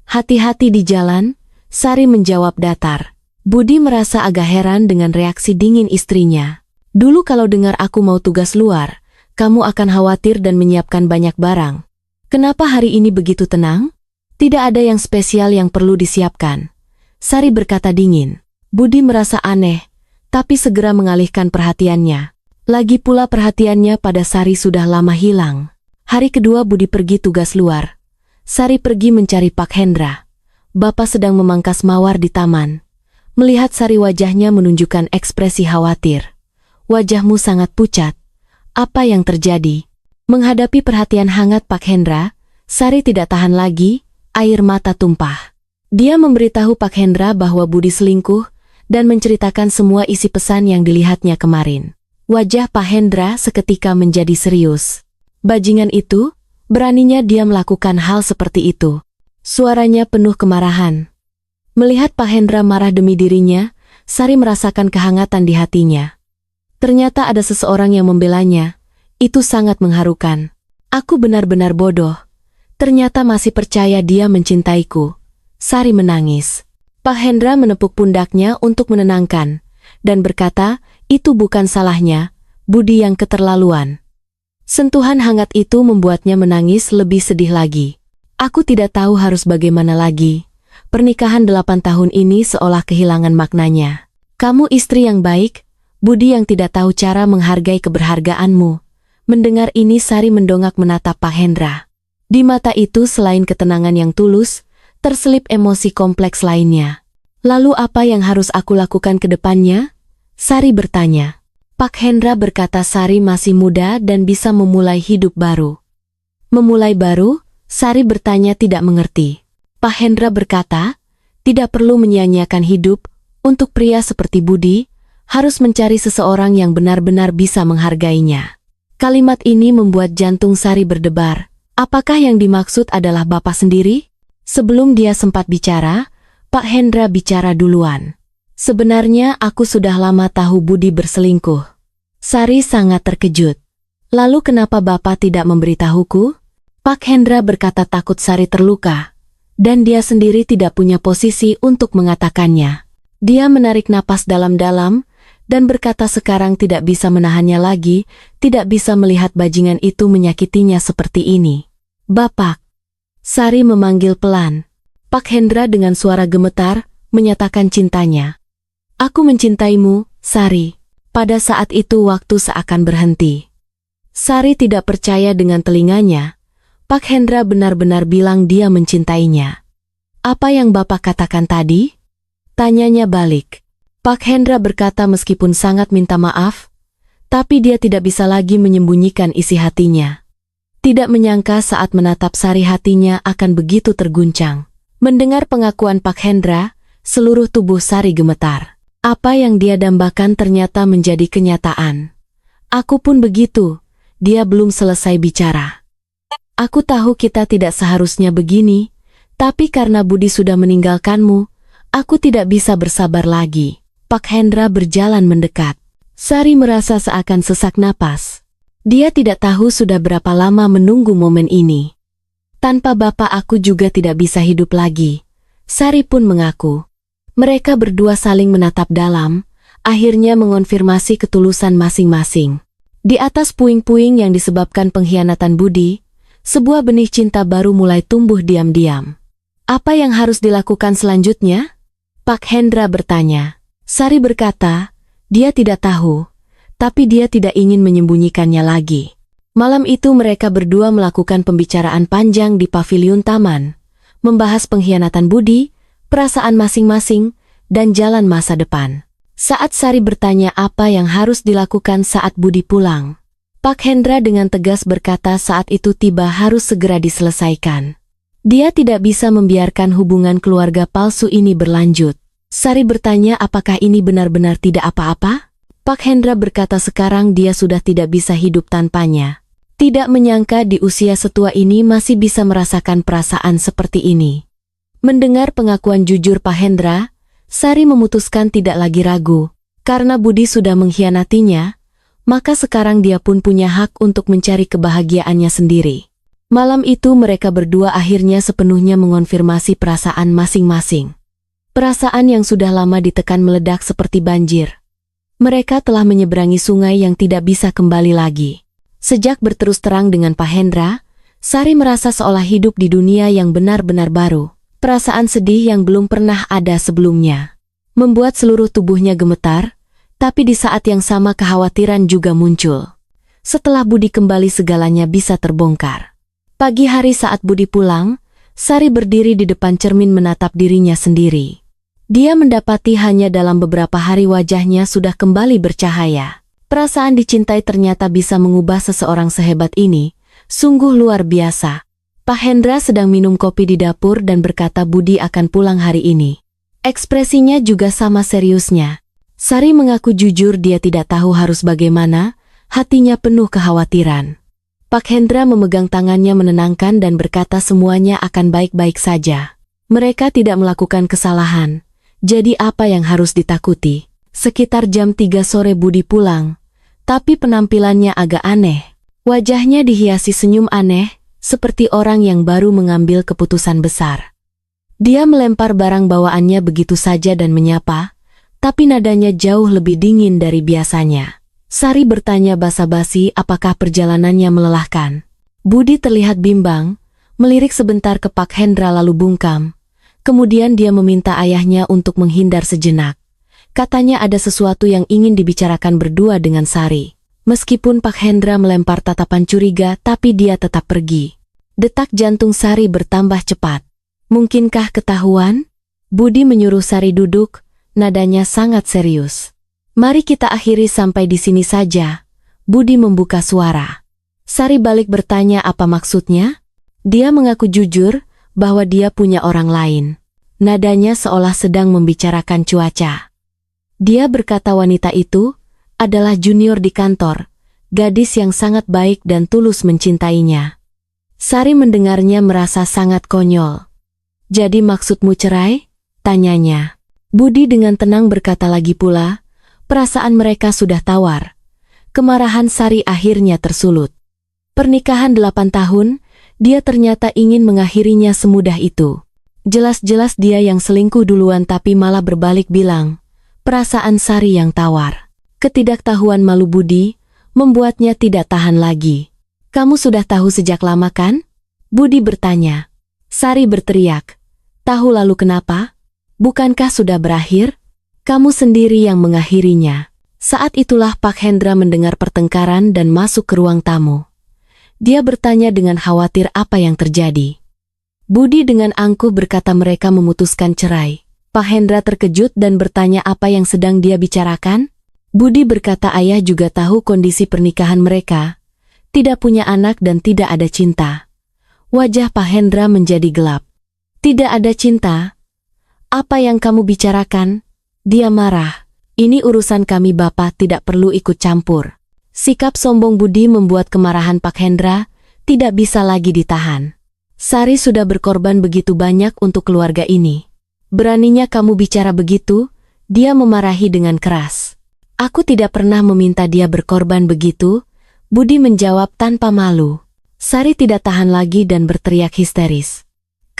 Hati-hati di jalan, Sari menjawab datar. Budi merasa agak heran dengan reaksi dingin istrinya. Dulu kalau dengar aku mau tugas luar, kamu akan khawatir dan menyiapkan banyak barang. Kenapa hari ini begitu tenang? Tidak ada yang spesial yang perlu disiapkan. Sari berkata dingin. Budi merasa aneh, tapi segera mengalihkan perhatiannya. Lagi pula perhatiannya pada Sari sudah lama hilang. Hari kedua Budi pergi tugas luar. Sari pergi mencari Pak Hendra. Bapak sedang memangkas mawar di taman. Melihat Sari wajahnya menunjukkan ekspresi khawatir. Wajahmu sangat pucat. Apa yang terjadi? Menghadapi perhatian hangat Pak Hendra, Sari tidak tahan lagi, air mata tumpah. Dia memberitahu Pak Hendra bahwa Budi selingkuh dan menceritakan semua isi pesan yang dilihatnya kemarin. Wajah Pak Hendra seketika menjadi serius. Bajingan itu, beraninya dia melakukan hal seperti itu. Suaranya penuh kemarahan. Melihat Pak Hendra marah demi dirinya, Sari merasakan kehangatan di hatinya. Ternyata ada seseorang yang membelanya. Itu sangat mengharukan. Aku benar-benar bodoh. Ternyata masih percaya dia mencintaiku. Sari menangis. Pak Hendra menepuk pundaknya untuk menenangkan, dan berkata, itu bukan salahnya, Budi yang keterlaluan. Sentuhan hangat itu membuatnya menangis lebih sedih lagi. Aku tidak tahu harus bagaimana lagi. Pernikahan 8 tahun ini seolah kehilangan maknanya. Kamu istri yang baik, Budi yang tidak tahu cara menghargai keberhargaanmu. Mendengar ini Sari mendongak menatap Pak Hendra. Di mata itu selain ketenangan yang tulus, terselip emosi kompleks lainnya. Lalu apa yang harus aku lakukan ke depannya? Sari bertanya. Pak Hendra berkata Sari masih muda dan bisa memulai hidup baru. Memulai baru? Sari bertanya tidak mengerti. Pak Hendra berkata, tidak perlu menyia-nyiakan hidup, untuk pria seperti Budi, harus mencari seseorang yang benar-benar bisa menghargainya. Kalimat ini membuat jantung Sari berdebar. Apakah yang dimaksud adalah Bapak sendiri? Sebelum dia sempat bicara, Pak Hendra bicara duluan. Sebenarnya aku sudah lama tahu Budi berselingkuh. Sari sangat terkejut. Lalu kenapa Bapak tidak memberitahuku? Pak Hendra berkata takut Sari terluka, dan dia sendiri tidak punya posisi untuk mengatakannya. Dia menarik napas dalam-dalam, dan berkata sekarang tidak bisa menahannya lagi, tidak bisa melihat bajingan itu menyakitinya seperti ini. Bapak. Sari memanggil pelan. Pak Hendra dengan suara gemetar, menyatakan cintanya. Aku mencintaimu, Sari. Pada saat itu waktu seakan berhenti. Sari tidak percaya dengan telinganya. Pak Hendra benar-benar bilang dia mencintainya. Apa yang Bapak katakan tadi? Tanyanya balik. Pak Hendra berkata meskipun sangat minta maaf, tapi dia tidak bisa lagi menyembunyikan isi hatinya. Tidak menyangka saat menatap Sari hatinya akan begitu terguncang. Mendengar pengakuan Pak Hendra, seluruh tubuh Sari gemetar. Apa yang dia dambakan ternyata menjadi kenyataan. Aku pun begitu, dia belum selesai bicara. Aku tahu kita tidak seharusnya begini, tapi karena Budi sudah meninggalkanmu, aku tidak bisa bersabar lagi. Pak Hendra berjalan mendekat. Sari merasa seakan sesak napas. Dia tidak tahu sudah berapa lama menunggu momen ini. Tanpa Bapak aku juga tidak bisa hidup lagi. Sari pun mengaku. Mereka berdua saling menatap dalam, akhirnya mengonfirmasi ketulusan masing-masing. Di atas puing-puing yang disebabkan pengkhianatan Budi, sebuah benih cinta baru mulai tumbuh diam-diam. Apa yang harus dilakukan selanjutnya? Pak Hendra bertanya. Sari berkata, dia tidak tahu, tapi dia tidak ingin menyembunyikannya lagi. Malam itu mereka berdua melakukan pembicaraan panjang di paviliun taman, membahas pengkhianatan Budi, perasaan masing-masing, dan jalan masa depan. Saat Sari bertanya apa yang harus dilakukan saat Budi pulang, Pak Hendra dengan tegas berkata saat itu tiba harus segera diselesaikan. Dia tidak bisa membiarkan hubungan keluarga palsu ini berlanjut. Sari bertanya apakah ini benar-benar tidak apa-apa? Pak Hendra berkata sekarang dia sudah tidak bisa hidup tanpanya. Tidak menyangka di usia setua ini masih bisa merasakan perasaan seperti ini. Mendengar pengakuan jujur Pak Hendra, Sari memutuskan tidak lagi ragu. Karena Budi sudah mengkhianatinya, maka sekarang dia pun punya hak untuk mencari kebahagiaannya sendiri. Malam itu mereka berdua akhirnya sepenuhnya mengonfirmasi perasaan masing-masing. Perasaan yang sudah lama ditekan meledak seperti banjir. Mereka telah menyeberangi sungai yang tidak bisa kembali lagi. Sejak berterus terang dengan Pak Hendra, Sari merasa seolah hidup di dunia yang benar-benar baru. Perasaan sedih yang belum pernah ada sebelumnya membuat seluruh tubuhnya gemetar, tapi di saat yang sama kekhawatiran juga muncul. Setelah Budi kembali segalanya bisa terbongkar. Pagi hari saat Budi pulang, Sari berdiri di depan cermin menatap dirinya sendiri. Dia mendapati hanya dalam beberapa hari wajahnya sudah kembali bercahaya. Perasaan dicintai ternyata bisa mengubah seseorang sehebat ini, sungguh luar biasa. Pak Hendra sedang minum kopi di dapur dan berkata Budi akan pulang hari ini. Ekspresinya juga sama seriusnya. Sari mengaku jujur dia tidak tahu harus bagaimana, hatinya penuh kekhawatiran. Pak Hendra memegang tangannya menenangkan dan berkata semuanya akan baik-baik saja. Mereka tidak melakukan kesalahan. Jadi apa yang harus ditakuti? Sekitar jam 3 sore Budi pulang, tapi penampilannya agak aneh. Wajahnya dihiasi senyum aneh, seperti orang yang baru mengambil keputusan besar. Dia melempar barang bawaannya begitu saja dan menyapa, tapi nadanya jauh lebih dingin dari biasanya. Sari bertanya basa-basi apakah perjalanannya melelahkan. Budi terlihat bimbang, melirik sebentar ke Pak Hendra lalu bungkam. Kemudian dia meminta ayahnya untuk menghindar sejenak. Katanya ada sesuatu yang ingin dibicarakan berdua dengan Sari. Meskipun Pak Hendra melempar tatapan curiga, tapi dia tetap pergi. Detak jantung Sari bertambah cepat. Mungkinkah ketahuan? Budi menyuruh Sari duduk, nadanya sangat serius. Mari kita akhiri sampai di sini saja. Budi membuka suara. Sari balik bertanya apa maksudnya? Dia mengaku jujur bahwa dia punya orang lain. Nadanya seolah sedang membicarakan cuaca. Dia berkata wanita itu adalah junior di kantor, gadis yang sangat baik dan tulus mencintainya. Sari mendengarnya merasa sangat konyol. Jadi maksudmu cerai? Tanyanya. Budi dengan tenang berkata lagi pula, perasaan mereka sudah tawar. Kemarahan Sari akhirnya tersulut. Pernikahan 8 tahun, dia ternyata ingin mengakhirinya semudah itu. Jelas-jelas dia yang selingkuh duluan tapi malah berbalik bilang, perasaan Sari yang tawar. Ketidaktahuan malu Budi membuatnya tidak tahan lagi. Kamu sudah tahu sejak lama kan? Budi bertanya. Sari berteriak. Tahu lalu kenapa? Bukankah sudah berakhir? Kamu sendiri yang mengakhirinya. Saat itulah Pak Hendra mendengar pertengkaran dan masuk ke ruang tamu. Dia bertanya dengan khawatir apa yang terjadi. Budi dengan angkuh berkata mereka memutuskan cerai. Pak Hendra terkejut dan bertanya apa yang sedang dia bicarakan. Budi berkata ayah juga tahu kondisi pernikahan mereka. Tidak punya anak dan tidak ada cinta. Wajah Pak Hendra menjadi gelap. Tidak ada cinta? Apa yang kamu bicarakan? Dia marah. Ini urusan kami Bapak tidak perlu ikut campur. Sikap sombong Budi membuat kemarahan Pak Hendra tidak bisa lagi ditahan. Sari sudah berkorban begitu banyak untuk keluarga ini. Beraninya kamu bicara begitu? Dia memarahi dengan keras. Aku tidak pernah meminta dia berkorban begitu, Budi menjawab tanpa malu. Sari tidak tahan lagi dan berteriak histeris.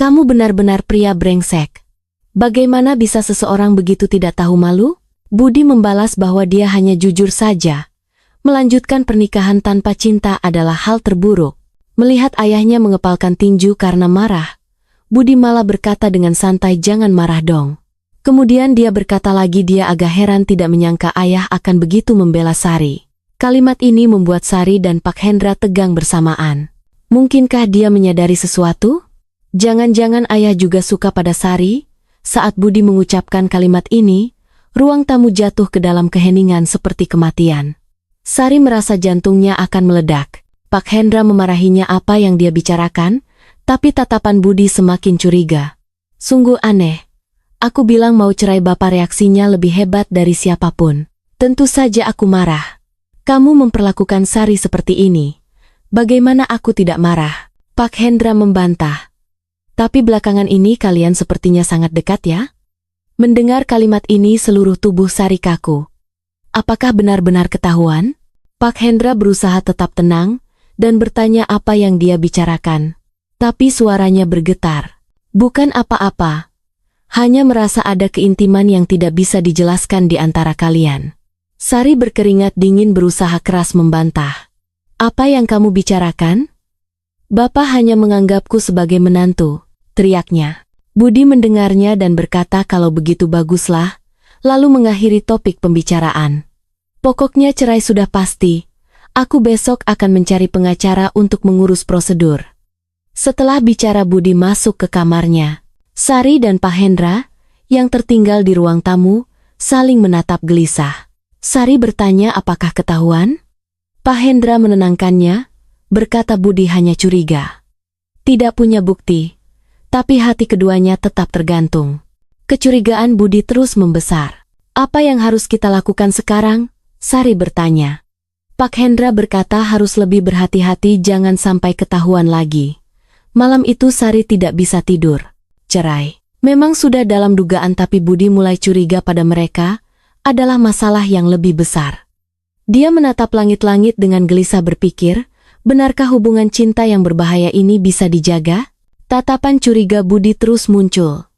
Kamu benar-benar pria brengsek. Bagaimana bisa seseorang begitu tidak tahu malu? Budi membalas bahwa dia hanya jujur saja. Melanjutkan pernikahan tanpa cinta adalah hal terburuk. Melihat ayahnya mengepalkan tinju karena marah, Budi malah berkata dengan santai jangan marah dong. Kemudian dia berkata lagi dia agak heran tidak menyangka ayah akan begitu membela Sari. Kalimat ini membuat Sari dan Pak Hendra tegang bersamaan. Mungkinkah dia menyadari sesuatu? Jangan-jangan ayah juga suka pada Sari? Saat Budi mengucapkan kalimat ini, ruang tamu jatuh ke dalam keheningan seperti kematian. Sari merasa jantungnya akan meledak. Pak Hendra memarahinya apa yang dia bicarakan, tapi tatapan Budi semakin curiga. Sungguh aneh. Aku bilang mau cerai Bapak reaksinya lebih hebat dari siapapun. Tentu saja aku marah. Kamu memperlakukan Sari seperti ini. Bagaimana aku tidak marah? Pak Hendra membantah. Tapi belakangan ini kalian sepertinya sangat dekat ya? Mendengar kalimat ini seluruh tubuh Sari kaku. Apakah benar-benar ketahuan? Pak Hendra berusaha tetap tenang dan bertanya apa yang dia bicarakan. Tapi suaranya bergetar. Bukan apa-apa. Hanya merasa ada keintiman yang tidak bisa dijelaskan di antara kalian. Sari berkeringat dingin berusaha keras membantah. Apa yang kamu bicarakan? Bapak hanya menganggapku sebagai menantu, teriaknya. Budi mendengarnya dan berkata kalau begitu baguslah, lalu mengakhiri topik pembicaraan. Pokoknya cerai sudah pasti. Aku besok akan mencari pengacara untuk mengurus prosedur. Setelah bicara Budi masuk ke kamarnya. Sari dan Pak Hendra, yang tertinggal di ruang tamu, saling menatap gelisah. Sari bertanya apakah ketahuan? Pak Hendra menenangkannya, berkata Budi hanya curiga. Tidak punya bukti, tapi hati keduanya tetap tergantung. Kecurigaan Budi terus membesar. Apa yang harus kita lakukan sekarang? Sari bertanya. Pak Hendra berkata harus lebih berhati-hati jangan sampai ketahuan lagi. Malam itu Sari tidak bisa tidur. Cerai. Memang sudah dalam dugaan tapi Budi mulai curiga pada mereka adalah masalah yang lebih besar. Dia menatap langit-langit dengan gelisah berpikir, benarkah hubungan cinta yang berbahaya ini bisa dijaga? Tatapan curiga Budi terus muncul.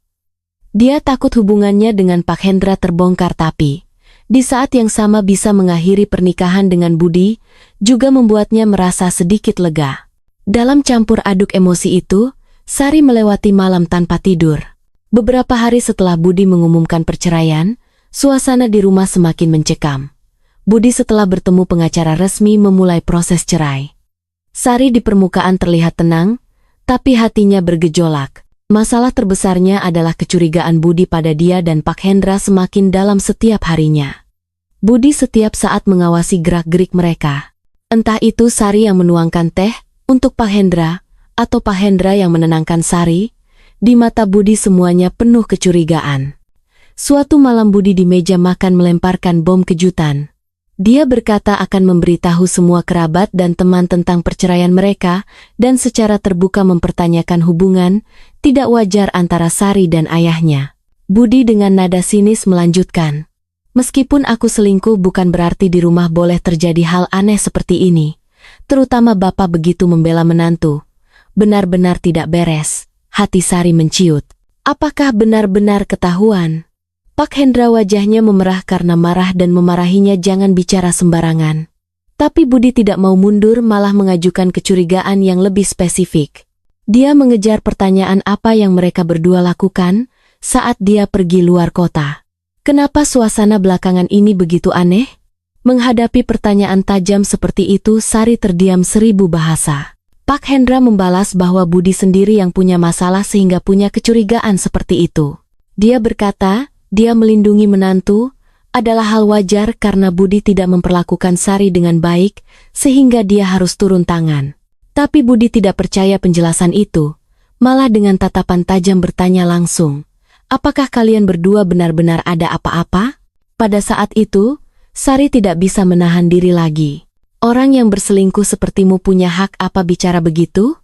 Dia takut hubungannya dengan Pak Hendra terbongkar tapi, di saat yang sama bisa mengakhiri pernikahan dengan Budi, juga membuatnya merasa sedikit lega. Dalam campur aduk emosi itu, Sari melewati malam tanpa tidur. Beberapa hari setelah Budi mengumumkan perceraian, suasana di rumah semakin mencekam. Budi setelah bertemu pengacara resmi memulai proses cerai. Sari di permukaan terlihat tenang, tapi hatinya bergejolak. Masalah terbesarnya adalah kecurigaan Budi pada dia dan Pak Hendra semakin dalam setiap harinya. Budi setiap saat mengawasi gerak-gerik mereka. Entah itu Sari yang menuangkan teh untuk Pak Hendra, atau Pak Hendra yang menenangkan Sari, di mata Budi semuanya penuh kecurigaan. Suatu malam Budi di meja makan melemparkan bom kejutan. Dia berkata akan memberitahu semua kerabat dan teman tentang perceraian mereka dan secara terbuka mempertanyakan hubungan tidak wajar antara Sari dan ayahnya. Budi dengan nada sinis melanjutkan. Meskipun aku selingkuh bukan berarti di rumah boleh terjadi hal aneh seperti ini. Terutama Bapak begitu membela menantu. Benar-benar tidak beres. Hati Sari menciut. Apakah benar-benar ketahuan? Pak Hendra wajahnya memerah karena marah dan memarahinya jangan bicara sembarangan. Tapi Budi tidak mau mundur malah mengajukan kecurigaan yang lebih spesifik. Dia mengejar pertanyaan apa yang mereka berdua lakukan saat dia pergi luar kota. Kenapa suasana belakangan ini begitu aneh? Menghadapi pertanyaan tajam seperti itu Sari terdiam 1000 bahasa. Pak Hendra membalas bahwa Budi sendiri yang punya masalah sehingga punya kecurigaan seperti itu. Dia berkata, dia melindungi menantu, adalah hal wajar karena Budi tidak memperlakukan Sari dengan baik, sehingga dia harus turun tangan. Tapi Budi tidak percaya penjelasan itu, malah dengan tatapan tajam bertanya langsung, apakah kalian berdua benar-benar ada apa-apa? Pada saat itu, Sari tidak bisa menahan diri lagi. Orang yang berselingkuh sepertimu punya hak apa bicara begitu?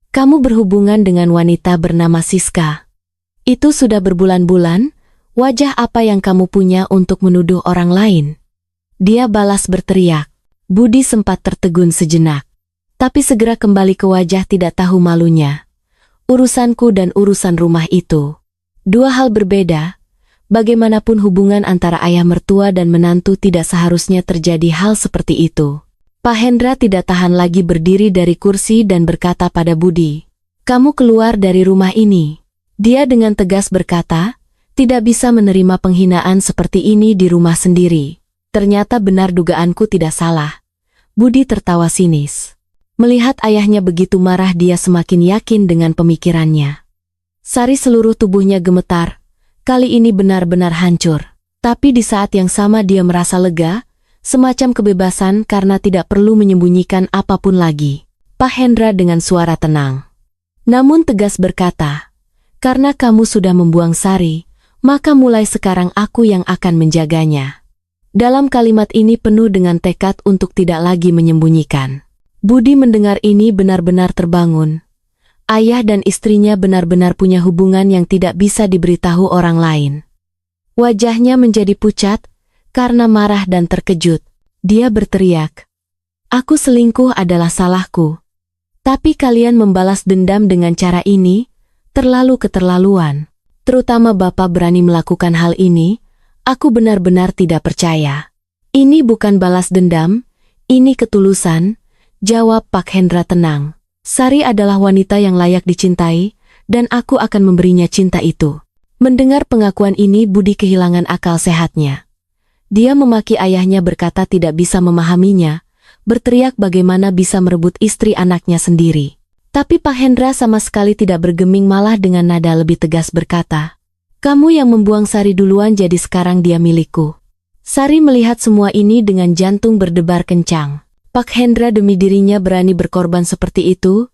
Kamu berhubungan dengan wanita bernama Siska. Itu sudah berbulan-bulan, wajah apa yang kamu punya untuk menuduh orang lain? Dia balas berteriak. Budi sempat tertegun sejenak. Tapi segera kembali ke wajah tidak tahu malunya. Urusanku dan urusan rumah itu. Dua hal berbeda. Bagaimanapun hubungan antara ayah mertua dan menantu tidak seharusnya terjadi hal seperti itu. Pak Hendra tidak tahan lagi berdiri dari kursi dan berkata pada Budi, "Kamu keluar dari rumah ini." Dia dengan tegas berkata, tidak bisa menerima penghinaan seperti ini di rumah sendiri. Ternyata benar dugaanku tidak salah. Budi tertawa sinis. Melihat ayahnya begitu marah dia semakin yakin dengan pemikirannya. Sari seluruh tubuhnya gemetar. Kali ini benar-benar hancur. Tapi di saat yang sama dia merasa lega, semacam kebebasan karena tidak perlu menyembunyikan apapun lagi. Pak Hendra dengan suara tenang. Namun tegas berkata, karena kamu sudah membuang Sari, maka mulai sekarang aku yang akan menjaganya. Dalam kalimat ini penuh dengan tekad untuk tidak lagi menyembunyikan. Budi mendengar ini benar-benar terbangun. Ayah dan istrinya benar-benar punya hubungan yang tidak bisa diberitahu orang lain. Wajahnya menjadi pucat, karena marah dan terkejut. Dia berteriak, Aku selingkuh adalah salahku. Tapi kalian membalas dendam dengan cara ini, terlalu keterlaluan. Terutama Bapak berani melakukan hal ini, aku benar-benar tidak percaya. Ini bukan balas dendam, ini ketulusan, jawab Pak Hendra tenang. Sari adalah wanita yang layak dicintai, dan aku akan memberinya cinta itu. Mendengar pengakuan ini Budi kehilangan akal sehatnya. Dia memaki ayahnya berkata tidak bisa memahaminya, berteriak bagaimana bisa merebut istri anaknya sendiri. Tapi Pak Hendra sama sekali tidak bergeming, malah dengan nada lebih tegas berkata, "Kamu yang membuang Sari duluan, jadi sekarang dia milikku." Sari melihat semua ini dengan jantung berdebar kencang. Pak Hendra demi dirinya berani berkorban seperti itu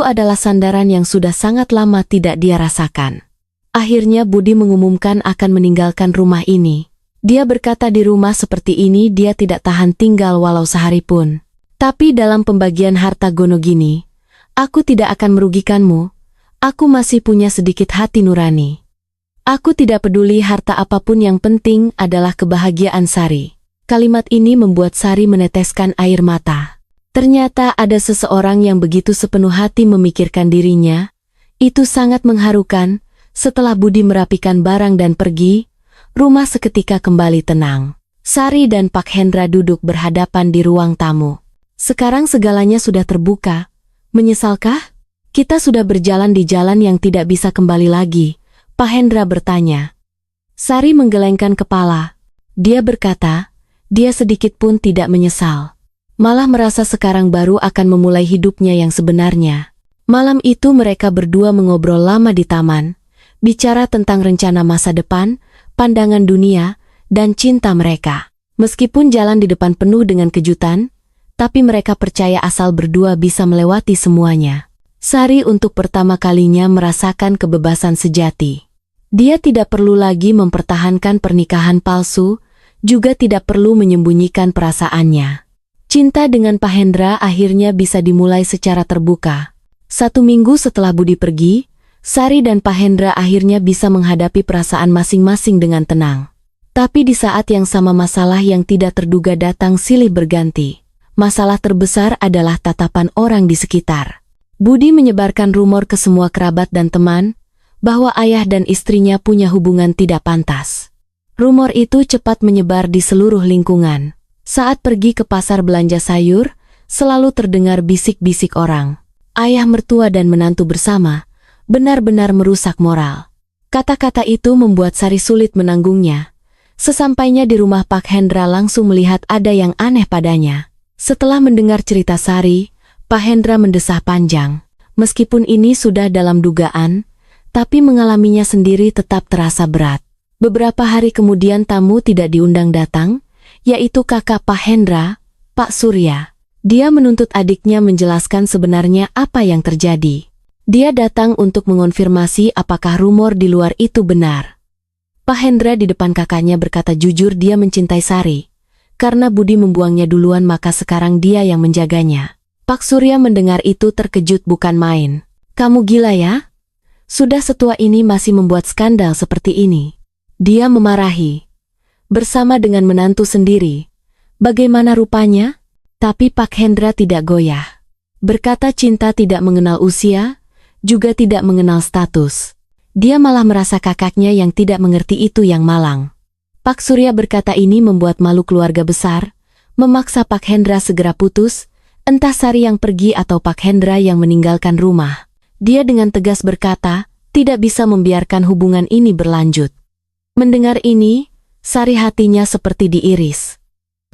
adalah sandaran yang sudah sangat lama tidak dia rasakan. Akhirnya Budi mengumumkan akan meninggalkan rumah ini. Dia berkata di rumah seperti ini dia tidak tahan tinggal walau sehari pun. Tapi dalam pembagian harta gono gini, aku tidak akan merugikanmu, aku masih punya sedikit hati nurani. Aku tidak peduli harta apapun, yang penting adalah kebahagiaan Sari. Kalimat ini membuat Sari meneteskan air mata. Ternyata ada seseorang yang begitu sepenuh hati memikirkan dirinya. Itu sangat mengharukan. Setelah Budi merapikan barang dan pergi, rumah seketika kembali tenang. Sari dan Pak Hendra duduk berhadapan di ruang tamu. Sekarang segalanya sudah terbuka. Menyesalkah? Kita sudah berjalan di jalan yang tidak bisa kembali lagi, Pak Hendra bertanya. Sari menggelengkan kepala. Dia berkata, dia sedikit pun tidak menyesal. Malah merasa sekarang baru akan memulai hidupnya yang sebenarnya. Malam itu mereka berdua mengobrol lama di taman, bicara tentang rencana masa depan, pandangan dunia, dan cinta mereka. Meskipun jalan di depan penuh dengan kejutan, tapi mereka percaya asal berdua bisa melewati semuanya. Sari untuk pertama kalinya merasakan kebebasan sejati. Dia tidak perlu lagi mempertahankan pernikahan palsu, juga tidak perlu menyembunyikan perasaannya. Cinta dengan Pak Hendra akhirnya bisa dimulai secara terbuka. 1 minggu setelah Budi pergi, Sari dan Pak Hendra akhirnya bisa menghadapi perasaan masing-masing dengan tenang. Tapi di saat yang sama masalah yang tidak terduga datang silih berganti. Masalah terbesar adalah tatapan orang di sekitar. Budi menyebarkan rumor ke semua kerabat dan teman, bahwa ayah dan istrinya punya hubungan tidak pantas. Rumor itu cepat menyebar di seluruh lingkungan. Saat pergi ke pasar belanja sayur, selalu terdengar bisik-bisik orang. Ayah mertua dan menantu bersama, benar-benar merusak moral. Kata-kata itu membuat Sari sulit menanggungnya. Sesampainya di rumah Pak Hendra langsung melihat ada yang aneh padanya. Setelah mendengar cerita Sari, Pak Hendra mendesah panjang. Meskipun ini sudah dalam dugaan, tapi mengalaminya sendiri tetap terasa berat. Beberapa hari kemudian tamu tidak diundang datang, yaitu kakak Pak Hendra, Pak Surya. Dia menuntut adiknya menjelaskan sebenarnya apa yang terjadi. Dia datang untuk mengonfirmasi apakah rumor di luar itu benar. Pak Hendra di depan kakaknya berkata jujur dia mencintai Sari. Karena Budi membuangnya duluan maka sekarang dia yang menjaganya. Pak Surya mendengar itu terkejut bukan main. Kamu gila ya? Sudah setua ini masih membuat skandal seperti ini. Dia memarahi. Bersama dengan menantu sendiri. Bagaimana rupanya? Tapi Pak Hendra tidak goyah. Berkata cinta tidak mengenal usia, juga tidak mengenal status. Dia malah merasa kakaknya yang tidak mengerti itu yang malang. Pak Surya berkata ini membuat malu keluarga besar, memaksa Pak Hendra segera putus, entah Sari yang pergi atau Pak Hendra yang meninggalkan rumah. Dia dengan tegas berkata, tidak bisa membiarkan hubungan ini berlanjut. Mendengar ini, Sari hatinya seperti diiris.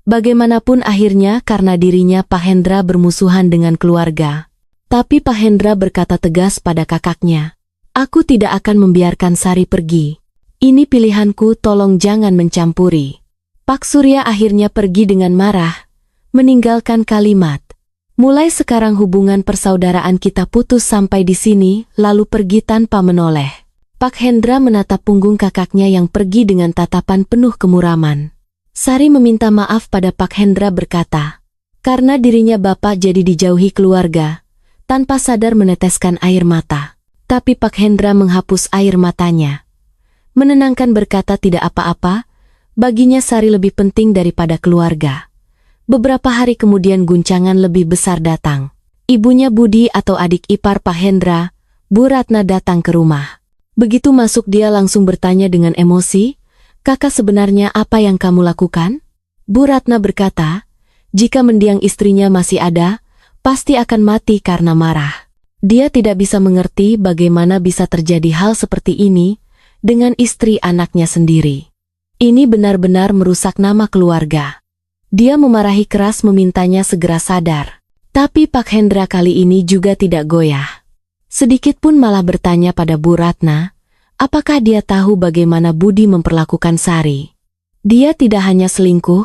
Bagaimanapun akhirnya karena dirinya Pak Hendra bermusuhan dengan keluarga. Tapi Pak Hendra berkata tegas pada kakaknya, aku tidak akan membiarkan Sari pergi. Ini pilihanku, tolong jangan mencampuri. Pak Surya akhirnya pergi dengan marah, meninggalkan kalimat, mulai sekarang hubungan persaudaraan kita putus sampai di sini, lalu pergi tanpa menoleh. Pak Hendra menatap punggung kakaknya yang pergi dengan tatapan penuh kemuraman. Sari meminta maaf pada Pak Hendra berkata, karena dirinya bapak jadi dijauhi keluarga, tanpa sadar meneteskan air mata. Tapi Pak Hendra menghapus air matanya. Menenangkan berkata tidak apa-apa, baginya Sari lebih penting daripada keluarga. Beberapa hari kemudian guncangan lebih besar datang. Ibunya Budi atau adik ipar Pak Hendra, Bu Ratna datang ke rumah. Begitu masuk dia langsung bertanya dengan emosi, "Kakak, sebenarnya apa yang kamu lakukan?" Bu Ratna berkata, jika mendiang istrinya masih ada, pasti akan mati karena marah. Dia tidak bisa mengerti bagaimana bisa terjadi hal seperti ini dengan istri anaknya sendiri. Ini benar-benar merusak nama keluarga. Dia memarahi keras memintanya segera sadar. Tapi Pak Hendra kali ini juga tidak goyah. Sedikit pun malah bertanya pada Bu Ratna, apakah dia tahu bagaimana Budi memperlakukan Sari. Dia tidak hanya selingkuh,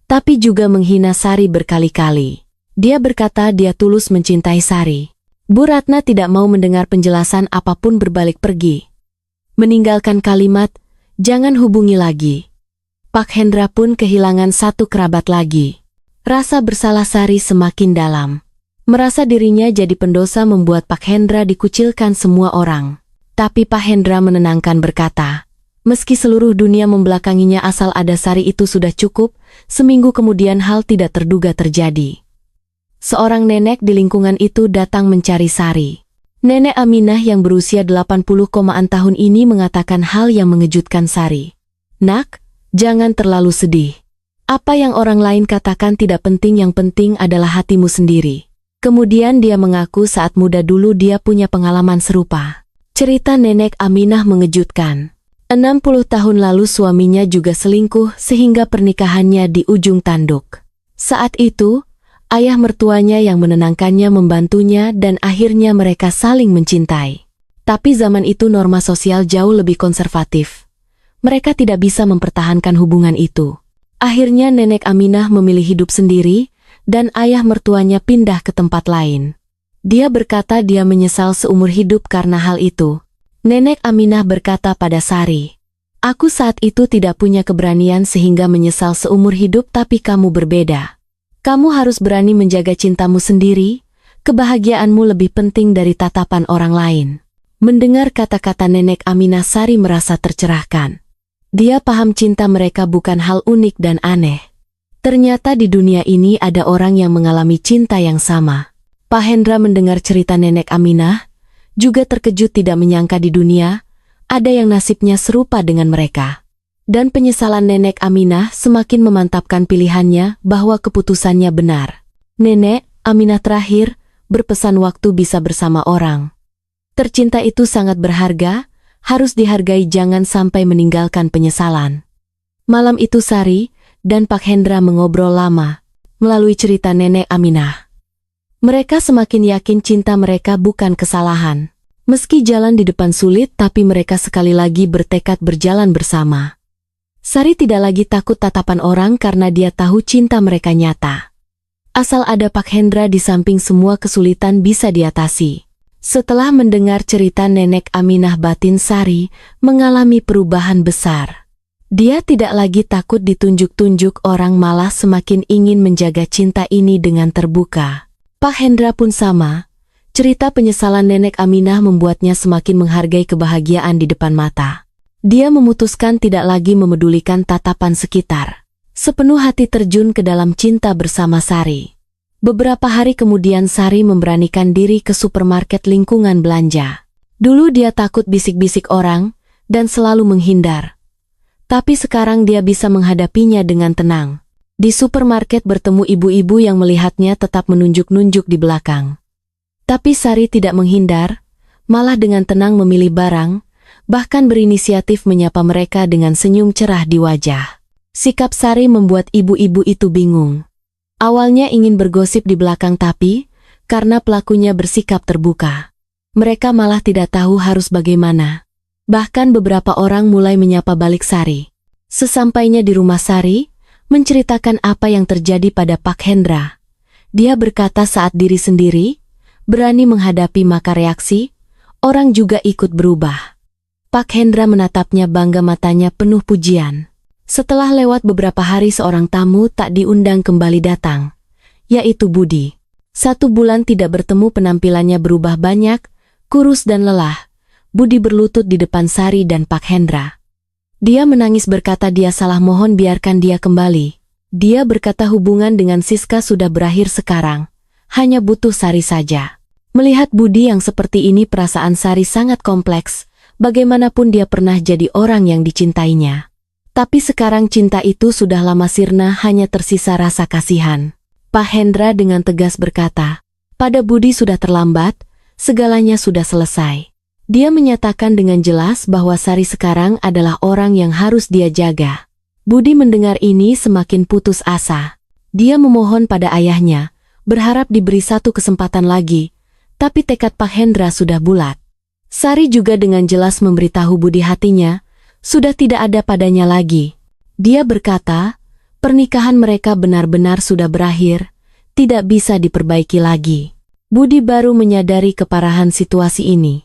tapi juga menghina Sari berkali-kali. Dia berkata dia tulus mencintai Sari. Bu Ratna tidak mau mendengar penjelasan apapun, berbalik pergi. Meninggalkan kalimat, "Jangan hubungi lagi." Pak Hendra pun kehilangan satu kerabat lagi. Rasa bersalah Sari semakin dalam. Merasa dirinya jadi pendosa membuat Pak Hendra dikucilkan semua orang. Tapi Pak Hendra menenangkan berkata, meski seluruh dunia membelakanginya asal ada Sari itu sudah cukup. Seminggu kemudian hal tidak terduga terjadi. Seorang nenek di lingkungan itu datang mencari Sari. Nenek Aminah yang berusia 80-an tahun ini mengatakan hal yang mengejutkan Sari. "Nak, jangan terlalu sedih. Apa yang orang lain katakan tidak penting, yang penting adalah hatimu sendiri." Kemudian dia mengaku saat muda dulu dia punya pengalaman serupa. Cerita nenek Aminah mengejutkan. 60 tahun lalu suaminya juga selingkuh sehingga pernikahannya di ujung tanduk. Saat itu, ayah mertuanya yang menenangkannya, membantunya, dan akhirnya mereka saling mencintai. Tapi zaman itu norma sosial jauh lebih konservatif. Mereka tidak bisa mempertahankan hubungan itu. Akhirnya nenek Aminah memilih hidup sendiri, dan ayah mertuanya pindah ke tempat lain. Dia berkata dia menyesal seumur hidup karena hal itu. Nenek Aminah berkata pada Sari, "Aku saat itu tidak punya keberanian sehingga menyesal seumur hidup, tapi kamu berbeda. Kamu harus berani menjaga cintamu sendiri, kebahagiaanmu lebih penting dari tatapan orang lain." Mendengar kata-kata nenek Aminah, Sari merasa tercerahkan. Dia paham cinta mereka bukan hal unik dan aneh. Ternyata di dunia ini ada orang yang mengalami cinta yang sama. Pak Hendra mendengar cerita nenek Aminah, juga terkejut, tidak menyangka di dunia ada yang nasibnya serupa dengan mereka. Dan penyesalan nenek Aminah semakin memantapkan pilihannya bahwa keputusannya benar. Nenek Aminah terakhir berpesan waktu bisa bersama orang tercinta itu sangat berharga, harus dihargai, jangan sampai meninggalkan penyesalan. Malam itu Sari dan Pak Hendra mengobrol lama melalui cerita nenek Aminah. Mereka semakin yakin cinta mereka bukan kesalahan. Meski jalan di depan sulit, tapi mereka sekali lagi bertekad berjalan bersama. Sari tidak lagi takut tatapan orang karena dia tahu cinta mereka nyata. Asal ada Pak Hendra di samping, semua kesulitan bisa diatasi. Setelah mendengar cerita nenek Aminah, batin Sari mengalami perubahan besar. Dia tidak lagi takut ditunjuk-tunjuk orang, malah semakin ingin menjaga cinta ini dengan terbuka. Pak Hendra pun sama. Cerita penyesalan nenek Aminah membuatnya semakin menghargai kebahagiaan di depan mata. Dia memutuskan tidak lagi memedulikan tatapan sekitar. Sepenuh hati terjun ke dalam cinta bersama Sari. Beberapa hari kemudian Sari memberanikan diri ke supermarket lingkungan belanja. Dulu dia takut bisik-bisik orang dan selalu menghindar. Tapi sekarang dia bisa menghadapinya dengan tenang. Di supermarket bertemu ibu-ibu yang melihatnya tetap menunjuk-nunjuk di belakang. Tapi Sari tidak menghindar, malah dengan tenang memilih barang, bahkan berinisiatif menyapa mereka dengan senyum cerah di wajah. Sikap Sari membuat ibu-ibu itu bingung. Awalnya ingin bergosip di belakang, tapi karena pelakunya bersikap terbuka, mereka malah tidak tahu harus bagaimana. Bahkan beberapa orang mulai menyapa balik Sari. Sesampainya di rumah, Sari menceritakan apa yang terjadi pada Pak Hendra. Dia berkata saat diri sendiri berani menghadapi, maka reaksi orang juga ikut berubah. Pak Hendra menatapnya bangga, matanya penuh pujian. Setelah lewat beberapa hari, seorang tamu tak diundang kembali datang, yaitu Budi. 1 bulan tidak bertemu, penampilannya berubah banyak, kurus dan lelah. Budi berlutut di depan Sari dan Pak Hendra. Dia menangis berkata dia salah, mohon biarkan dia kembali. Dia berkata hubungan dengan Siska sudah berakhir sekarang. Hanya butuh Sari saja. Melihat Budi yang seperti ini, perasaan Sari sangat kompleks. Bagaimanapun dia pernah jadi orang yang dicintainya. Tapi sekarang cinta itu sudah lama sirna, hanya tersisa rasa kasihan. Pak Hendra dengan tegas berkata, pada Budi sudah terlambat, segalanya sudah selesai. Dia menyatakan dengan jelas bahwa Sari sekarang adalah orang yang harus dia jaga. Budi mendengar ini semakin putus asa. Dia memohon pada ayahnya, berharap diberi satu kesempatan lagi, tapi tekad Pak Hendra sudah bulat. Sari juga dengan jelas memberitahu Budi hatinya, sudah tidak ada padanya lagi. Dia berkata, pernikahan mereka benar-benar sudah berakhir, tidak bisa diperbaiki lagi. Budi baru menyadari keparahan situasi ini.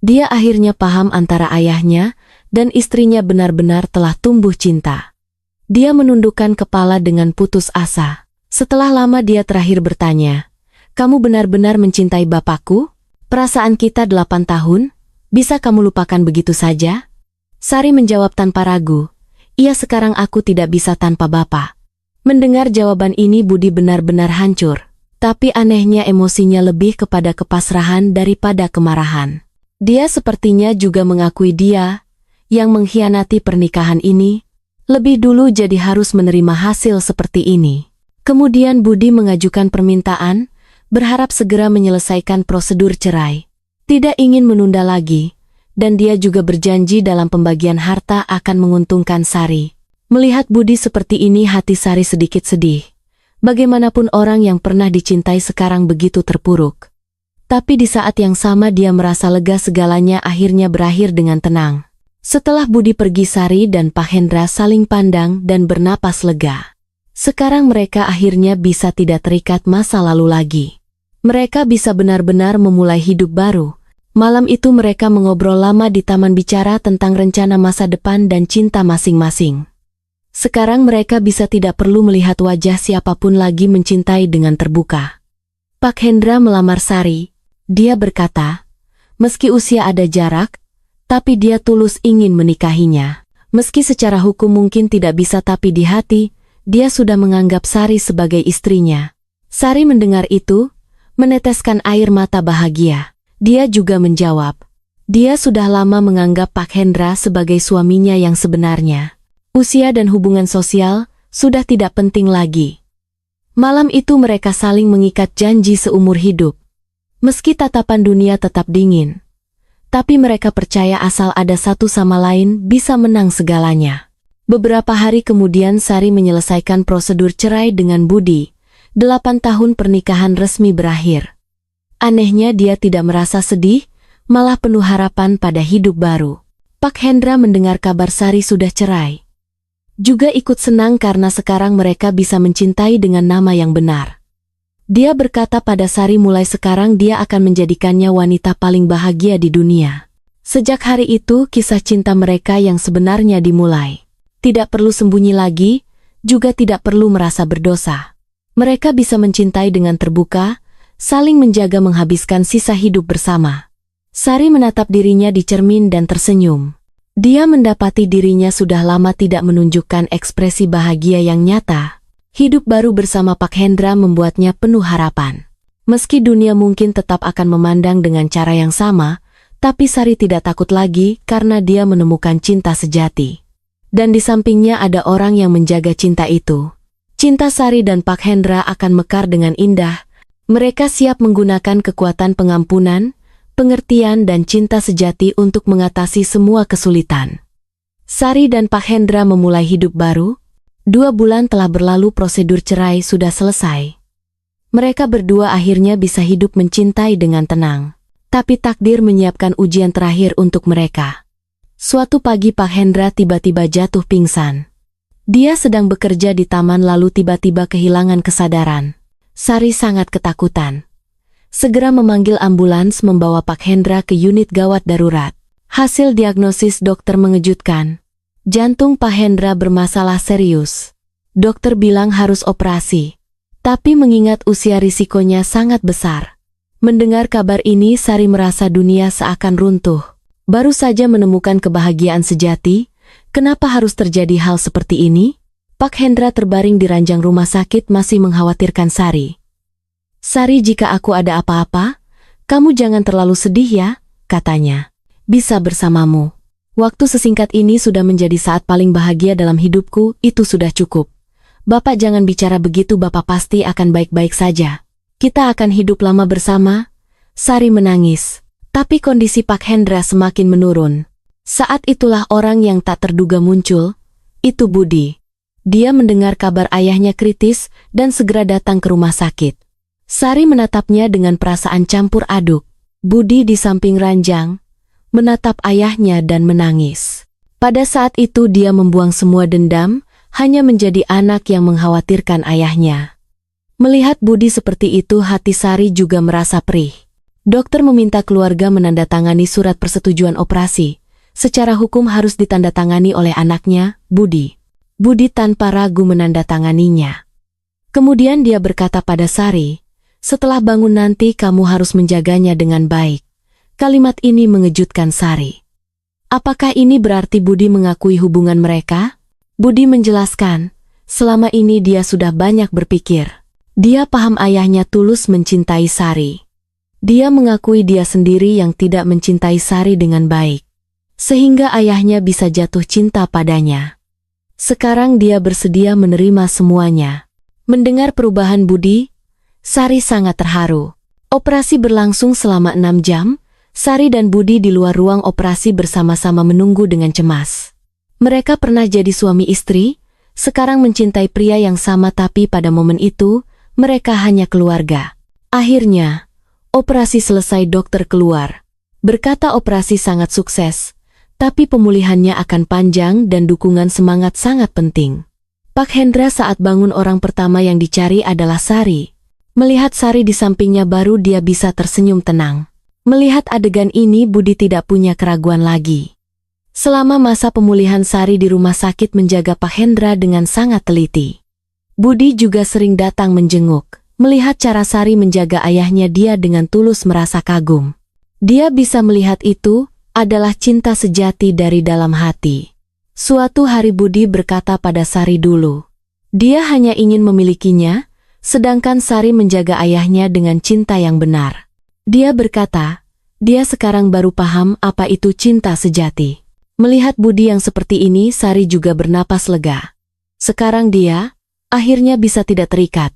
Dia akhirnya paham antara ayahnya dan istrinya benar-benar telah tumbuh cinta. Dia menundukkan kepala dengan putus asa. Setelah lama dia terakhir bertanya, kamu benar-benar mencintai bapakku? Perasaan kita 8 tahun, bisa kamu lupakan begitu saja? Sari menjawab tanpa ragu, iya sekarang aku tidak bisa tanpa bapak. Mendengar jawaban ini Budi benar-benar hancur, tapi anehnya emosinya lebih kepada kepasrahan daripada kemarahan. Dia sepertinya juga mengakui dia, yang mengkhianati pernikahan ini, lebih dulu jadi harus menerima hasil seperti ini. Kemudian Budi mengajukan permintaan, berharap segera menyelesaikan prosedur cerai. Tidak ingin menunda lagi. Dan dia juga berjanji dalam pembagian harta akan menguntungkan Sari. Melihat Budi seperti ini hati Sari sedikit sedih. Bagaimanapun orang yang pernah dicintai sekarang begitu terpuruk. Tapi di saat yang sama dia merasa lega, segalanya akhirnya berakhir dengan tenang. Setelah Budi pergi, Sari dan Pak Hendra saling pandang dan bernapas lega. Sekarang mereka akhirnya bisa tidak terikat masa lalu lagi. Mereka bisa benar-benar memulai hidup baru. Malam itu mereka mengobrol lama di taman bicara tentang rencana masa depan dan cinta masing-masing. Sekarang mereka bisa tidak perlu melihat wajah siapapun lagi, mencintai dengan terbuka. Pak Hendra melamar Sari. Dia berkata, meski usia ada jarak, tapi dia tulus ingin menikahinya. Meski secara hukum mungkin tidak bisa, tapi di hati, dia sudah menganggap Sari sebagai istrinya. Sari mendengar itu, meneteskan air mata bahagia. Dia juga menjawab, dia sudah lama menganggap Pak Hendra sebagai suaminya yang sebenarnya. Usia dan hubungan sosial sudah tidak penting lagi. Malam itu mereka saling mengikat janji seumur hidup. Meski tatapan dunia tetap dingin, tapi mereka percaya asal ada satu sama lain bisa menang segalanya. Beberapa hari kemudian Sari menyelesaikan prosedur cerai dengan Budi. 8 tahun pernikahan resmi berakhir. Anehnya dia tidak merasa sedih, malah penuh harapan pada hidup baru. Pak Hendra mendengar kabar Sari sudah cerai. Juga ikut senang karena sekarang mereka bisa mencintai dengan nama yang benar. Dia berkata pada Sari mulai sekarang dia akan menjadikannya wanita paling bahagia di dunia. Sejak hari itu kisah cinta mereka yang sebenarnya dimulai. Tidak perlu sembunyi lagi, juga tidak perlu merasa berdosa. Mereka bisa mencintai dengan terbuka, saling menjaga menghabiskan sisa hidup bersama. Sari menatap dirinya di cermin dan tersenyum. Dia mendapati dirinya sudah lama tidak menunjukkan ekspresi bahagia yang nyata. Hidup baru bersama Pak Hendra membuatnya penuh harapan. Meski dunia mungkin tetap akan memandang dengan cara yang sama, tapi Sari tidak takut lagi karena dia menemukan cinta sejati. Dan di sampingnya ada orang yang menjaga cinta itu. Cinta Sari dan Pak Hendra akan mekar dengan indah. Mereka siap menggunakan kekuatan pengampunan, pengertian dan cinta sejati untuk mengatasi semua kesulitan. Sari dan Pak Hendra memulai hidup baru. 2 bulan telah berlalu, prosedur cerai sudah selesai. Mereka berdua akhirnya bisa hidup mencintai dengan tenang. Tapi takdir menyiapkan ujian terakhir untuk mereka. Suatu pagi Pak Hendra tiba-tiba jatuh pingsan. Dia sedang bekerja di taman lalu tiba-tiba kehilangan kesadaran. Sari sangat ketakutan. Segera memanggil ambulans membawa Pak Hendra ke unit gawat darurat. Hasil diagnosis dokter mengejutkan. Jantung Pak Hendra bermasalah serius. Dokter bilang harus operasi. Tapi mengingat usia risikonya sangat besar. Mendengar kabar ini Sari merasa dunia seakan runtuh. Baru saja menemukan kebahagiaan sejati, kenapa harus terjadi hal seperti ini? Pak Hendra terbaring di ranjang rumah sakit masih mengkhawatirkan Sari. "Sari, jika aku ada apa-apa, kamu jangan terlalu sedih ya," katanya. "Bisa bersamamu. Waktu sesingkat ini sudah menjadi saat paling bahagia dalam hidupku, itu sudah cukup. Bapak jangan bicara begitu, Bapak pasti akan baik-baik saja. Kita akan hidup lama bersama." Sari menangis. Tapi kondisi Pak Hendra semakin menurun. Saat itulah orang yang tak terduga muncul, itu Budi. Dia mendengar kabar ayahnya kritis dan segera datang ke rumah sakit. Sari menatapnya dengan perasaan campur aduk. Budi di samping ranjang, menatap ayahnya dan menangis. Pada saat itu dia membuang semua dendam, hanya menjadi anak yang mengkhawatirkan ayahnya. Melihat Budi seperti itu, hati Sari juga merasa perih. Dokter meminta keluarga menandatangani surat persetujuan operasi. Secara hukum harus ditandatangani oleh anaknya, Budi. Budi tanpa ragu menandatanganinya. Kemudian dia berkata pada Sari, "Setelah bangun nanti kamu harus menjaganya dengan baik." Kalimat ini mengejutkan Sari. Apakah ini berarti Budi mengakui hubungan mereka? Budi menjelaskan, selama ini dia sudah banyak berpikir. Dia paham ayahnya tulus mencintai Sari. Dia mengakui dia sendiri yang tidak mencintai Sari dengan baik, sehingga ayahnya bisa jatuh cinta padanya. Sekarang dia bersedia menerima semuanya. Mendengar perubahan Budi, Sari sangat terharu. Operasi berlangsung selama 6 jam, Sari dan Budi di luar ruang operasi bersama-sama menunggu dengan cemas. Mereka pernah jadi suami istri, sekarang mencintai pria yang sama, tapi pada momen itu, mereka hanya keluarga. Akhirnya, operasi selesai, dokter keluar. Berkata operasi sangat sukses. Tapi pemulihannya akan panjang dan dukungan semangat sangat penting. Pak Hendra saat bangun orang pertama yang dicari adalah Sari. Melihat Sari di sampingnya baru dia bisa tersenyum tenang. Melihat adegan ini Budi tidak punya keraguan lagi. Selama masa pemulihan Sari di rumah sakit menjaga Pak Hendra dengan sangat teliti. Budi juga sering datang menjenguk. Melihat cara Sari menjaga ayahnya dia dengan tulus merasa kagum. Dia bisa melihat itu adalah cinta sejati dari dalam hati. Suatu hari Budi berkata pada Sari dulu. Dia hanya ingin memilikinya, sedangkan Sari menjaga ayahnya dengan cinta yang benar. Dia berkata, dia sekarang baru paham apa itu cinta sejati. Melihat Budi yang seperti ini, Sari juga bernapas lega. Sekarang dia, akhirnya bisa tidak terikat.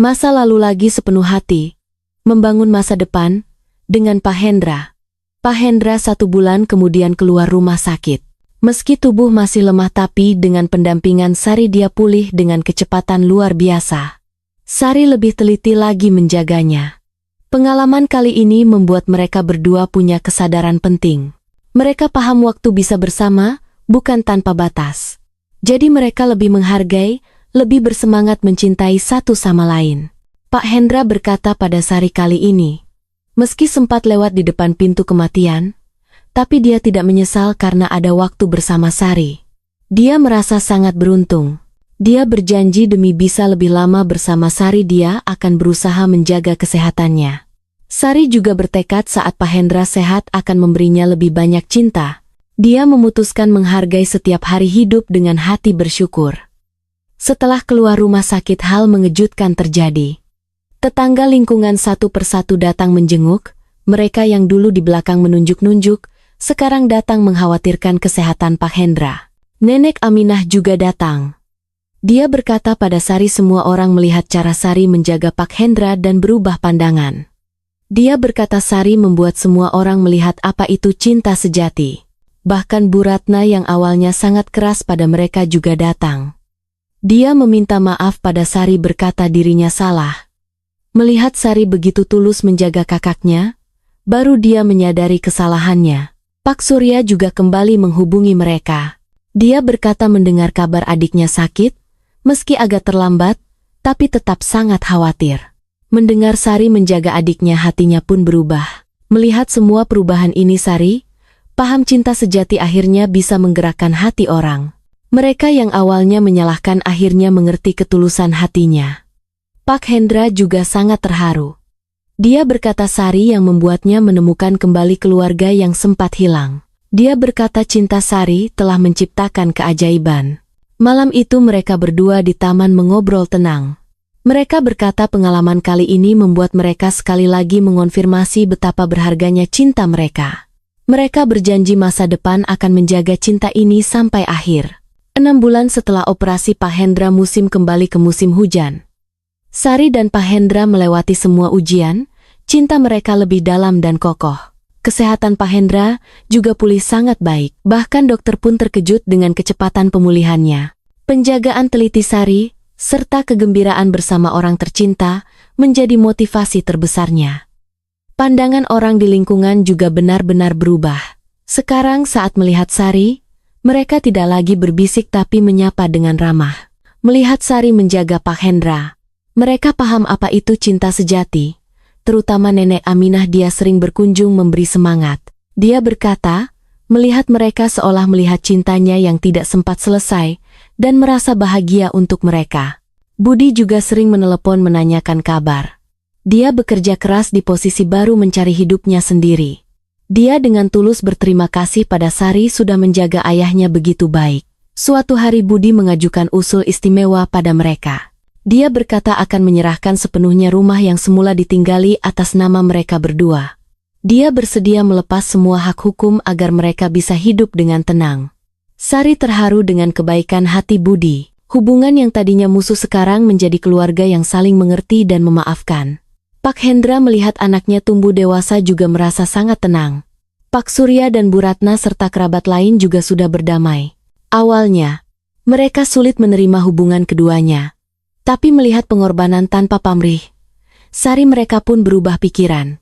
Masa lalu lagi sepenuh hati. Membangun masa depan, dengan Pak Hendra. Pak Hendra 1 bulan kemudian keluar rumah sakit. Meski tubuh masih lemah tapi dengan pendampingan Sari dia pulih dengan kecepatan luar biasa. Sari lebih teliti lagi menjaganya. Pengalaman kali ini membuat mereka berdua punya kesadaran penting. Mereka paham waktu bisa bersama, bukan tanpa batas. Jadi mereka lebih menghargai, lebih bersemangat mencintai satu sama lain. Pak Hendra berkata pada Sari kali ini, meski sempat lewat di depan pintu kematian, tapi dia tidak menyesal karena ada waktu bersama Sari. Dia merasa sangat beruntung. Dia berjanji demi bisa lebih lama bersama Sari dia akan berusaha menjaga kesehatannya. Sari juga bertekad saat Pak Hendra sehat akan memberinya lebih banyak cinta. Dia memutuskan menghargai setiap hari hidup dengan hati bersyukur. Setelah keluar rumah sakit hal mengejutkan terjadi. Tetangga lingkungan satu persatu datang menjenguk, mereka yang dulu di belakang menunjuk-nunjuk, sekarang datang mengkhawatirkan kesehatan Pak Hendra. Nenek Aminah juga datang. Dia berkata pada Sari semua orang melihat cara Sari menjaga Pak Hendra dan berubah pandangan. Dia berkata Sari membuat semua orang melihat apa itu cinta sejati. Bahkan Bu Ratna yang awalnya sangat keras pada mereka juga datang. Dia meminta maaf pada Sari berkata dirinya salah. Melihat Sari begitu tulus menjaga kakaknya, baru dia menyadari kesalahannya. Pak Surya juga kembali menghubungi mereka. Dia berkata mendengar kabar adiknya sakit, meski agak terlambat, tapi tetap sangat khawatir. Mendengar Sari menjaga adiknya hatinya pun berubah. Melihat semua perubahan ini Sari, paham cinta sejati akhirnya bisa menggerakkan hati orang. Mereka yang awalnya menyalahkan akhirnya mengerti ketulusan hatinya. Pak Hendra juga sangat terharu. Dia berkata Sari yang membuatnya menemukan kembali keluarga yang sempat hilang. Dia berkata cinta Sari telah menciptakan keajaiban. Malam itu mereka berdua di taman mengobrol tenang. Mereka berkata pengalaman kali ini membuat mereka sekali lagi mengonfirmasi betapa berharganya cinta mereka. Mereka berjanji masa depan akan menjaga cinta ini sampai akhir. 6 bulan setelah operasi Pak Hendra musim kembali ke musim hujan. Sari dan Pak Hendra melewati semua ujian, cinta mereka lebih dalam dan kokoh. Kesehatan Pak Hendra juga pulih sangat baik, bahkan dokter pun terkejut dengan kecepatan pemulihannya. Penjagaan teliti Sari, serta kegembiraan bersama orang tercinta, menjadi motivasi terbesarnya. Pandangan orang di lingkungan juga benar-benar berubah. Sekarang saat melihat Sari, mereka tidak lagi berbisik tapi menyapa dengan ramah. Melihat Sari menjaga Pak Hendra, mereka paham apa itu cinta sejati. Terutama Nenek Aminah, dia sering berkunjung memberi semangat. Dia berkata, melihat mereka seolah melihat cintanya yang tidak sempat selesai, dan merasa bahagia untuk mereka. Budi juga sering menelepon menanyakan kabar. Dia bekerja keras di posisi baru mencari hidupnya sendiri. Dia dengan tulus berterima kasih pada Sari sudah menjaga ayahnya begitu baik. Suatu hari Budi mengajukan usul istimewa pada mereka. Dia berkata akan menyerahkan sepenuhnya rumah yang semula ditinggali atas nama mereka berdua. Dia bersedia melepas semua hak hukum agar mereka bisa hidup dengan tenang. Sari terharu dengan kebaikan hati Budi. Hubungan yang tadinya musuh sekarang menjadi keluarga yang saling mengerti dan memaafkan. Pak Hendra melihat anaknya tumbuh dewasa juga merasa sangat tenang. Pak Surya dan Bu Ratna serta kerabat lain juga sudah berdamai. Awalnya, mereka sulit menerima hubungan keduanya. Tapi melihat pengorbanan tanpa pamrih, Sari mereka pun berubah pikiran.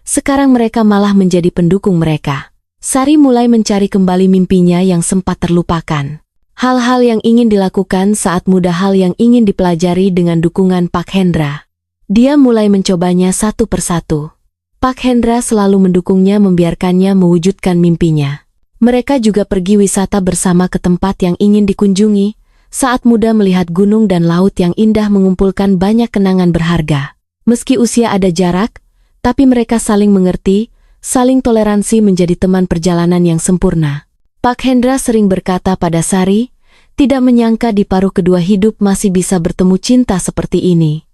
Sekarang mereka malah menjadi pendukung mereka. Sari mulai mencari kembali mimpinya yang sempat terlupakan. Hal-hal yang ingin dilakukan saat muda, hal yang ingin dipelajari dengan dukungan Pak Hendra. Dia mulai mencobanya satu persatu. Pak Hendra selalu mendukungnya, membiarkannya mewujudkan mimpinya. Mereka juga pergi wisata bersama ke tempat yang ingin dikunjungi. Saat muda melihat gunung dan laut yang indah mengumpulkan banyak kenangan berharga. Meski usia ada jarak, tapi mereka saling mengerti, saling toleransi menjadi teman perjalanan yang sempurna. Pak Hendra sering berkata pada Sari, tidak menyangka di paruh kedua hidup masih bisa bertemu cinta seperti ini.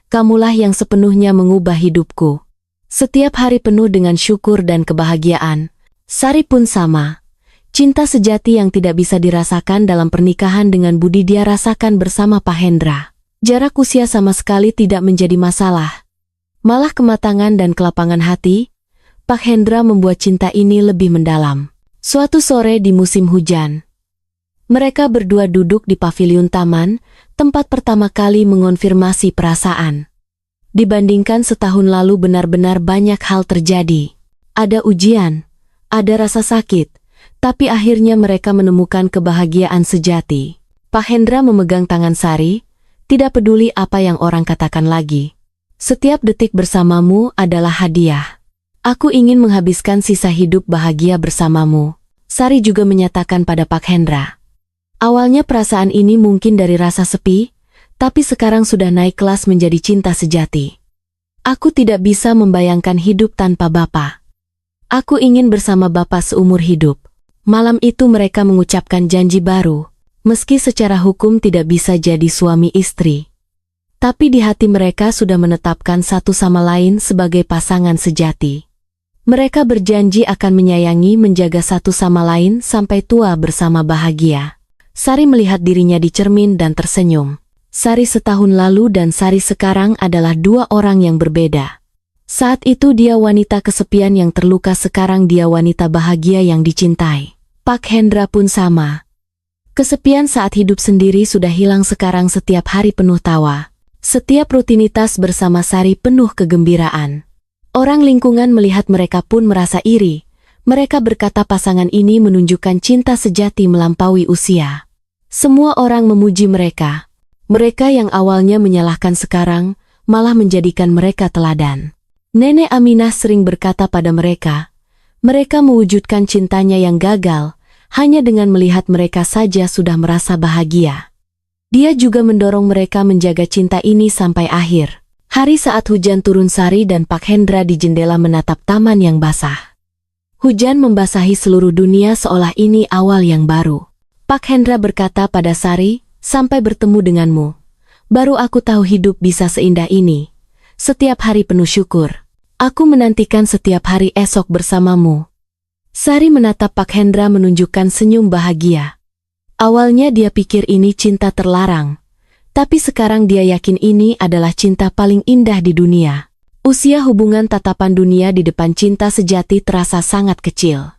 Kamulah yang sepenuhnya mengubah hidupku. Setiap hari penuh dengan syukur dan kebahagiaan. Sari pun sama. Cinta sejati yang tidak bisa dirasakan dalam pernikahan dengan Budi dia rasakan bersama Pak Hendra. Jarak usia sama sekali tidak menjadi masalah. Malah kematangan dan kelapangan hati, Pak Hendra membuat cinta ini lebih mendalam. Suatu sore di musim hujan, mereka berdua duduk di paviliun taman, tempat pertama kali mengonfirmasi perasaan. Dibandingkan setahun lalu benar-benar banyak hal terjadi. Ada ujian, ada rasa sakit, tapi akhirnya mereka menemukan kebahagiaan sejati. Pak Hendra memegang tangan Sari, tidak peduli apa yang orang katakan lagi. Setiap detik bersamamu adalah hadiah. Aku ingin menghabiskan sisa hidup bahagia bersamamu. Sari juga menyatakan pada Pak Hendra. Awalnya perasaan ini mungkin dari rasa sepi, tapi sekarang sudah naik kelas menjadi cinta sejati. Aku tidak bisa membayangkan hidup tanpa Bapak. Aku ingin bersama Bapak seumur hidup. Malam itu mereka mengucapkan janji baru, meski secara hukum tidak bisa jadi suami istri. Tapi di hati mereka sudah menetapkan satu sama lain sebagai pasangan sejati. Mereka berjanji akan menyayangi, menjaga satu sama lain sampai tua bersama bahagia. Sari melihat dirinya di cermin dan tersenyum. Sari setahun lalu dan Sari sekarang adalah dua orang yang berbeda. Saat itu dia wanita kesepian yang terluka, sekarang dia wanita bahagia yang dicintai. Pak Hendra pun sama. Kesepian saat hidup sendiri sudah hilang, sekarang setiap hari penuh tawa. Setiap rutinitas bersama Sari penuh kegembiraan. Orang lingkungan melihat mereka pun merasa iri. Mereka berkata pasangan ini menunjukkan cinta sejati melampaui usia. Semua orang memuji mereka. Mereka yang awalnya menyalahkan sekarang malah menjadikan mereka teladan. Nenek Aminah sering berkata pada mereka, mereka mewujudkan cintanya yang gagal, hanya dengan melihat mereka saja sudah merasa bahagia. Dia juga mendorong mereka menjaga cinta ini sampai akhir. Hari saat hujan turun, Sari dan Pak Hendra di jendela menatap taman yang basah. Hujan membasahi seluruh dunia seolah ini awal yang baru. Pak Hendra berkata pada Sari, sampai bertemu denganmu. Baru aku tahu hidup bisa seindah ini. Setiap hari penuh syukur. Aku menantikan setiap hari esok bersamamu. Sari menatap Pak Hendra menunjukkan senyum bahagia. Awalnya dia pikir ini cinta terlarang. Tapi sekarang dia yakin ini adalah cinta paling indah di dunia. Usia hubungan tatapan dunia di depan cinta sejati terasa sangat kecil.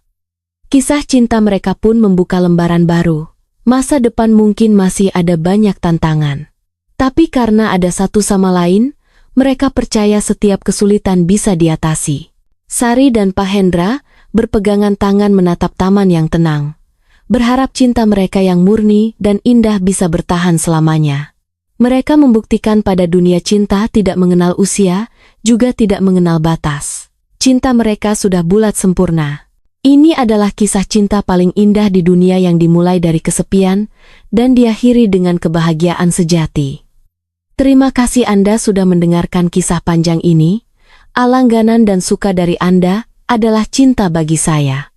Kisah cinta mereka pun membuka lembaran baru. Masa depan mungkin masih ada banyak tantangan. Tapi karena ada satu sama lain, mereka percaya setiap kesulitan bisa diatasi. Sari dan Pak Hendra berpegangan tangan menatap taman yang tenang. Berharap cinta mereka yang murni dan indah bisa bertahan selamanya. Mereka membuktikan pada dunia cinta tidak mengenal usia, juga tidak mengenal batas. Cinta mereka sudah bulat sempurna. Ini adalah kisah cinta paling indah di dunia yang dimulai dari kesepian dan diakhiri dengan kebahagiaan sejati. Terima kasih Anda sudah mendengarkan kisah panjang ini. Alangganan dan suka dari Anda adalah cinta bagi saya.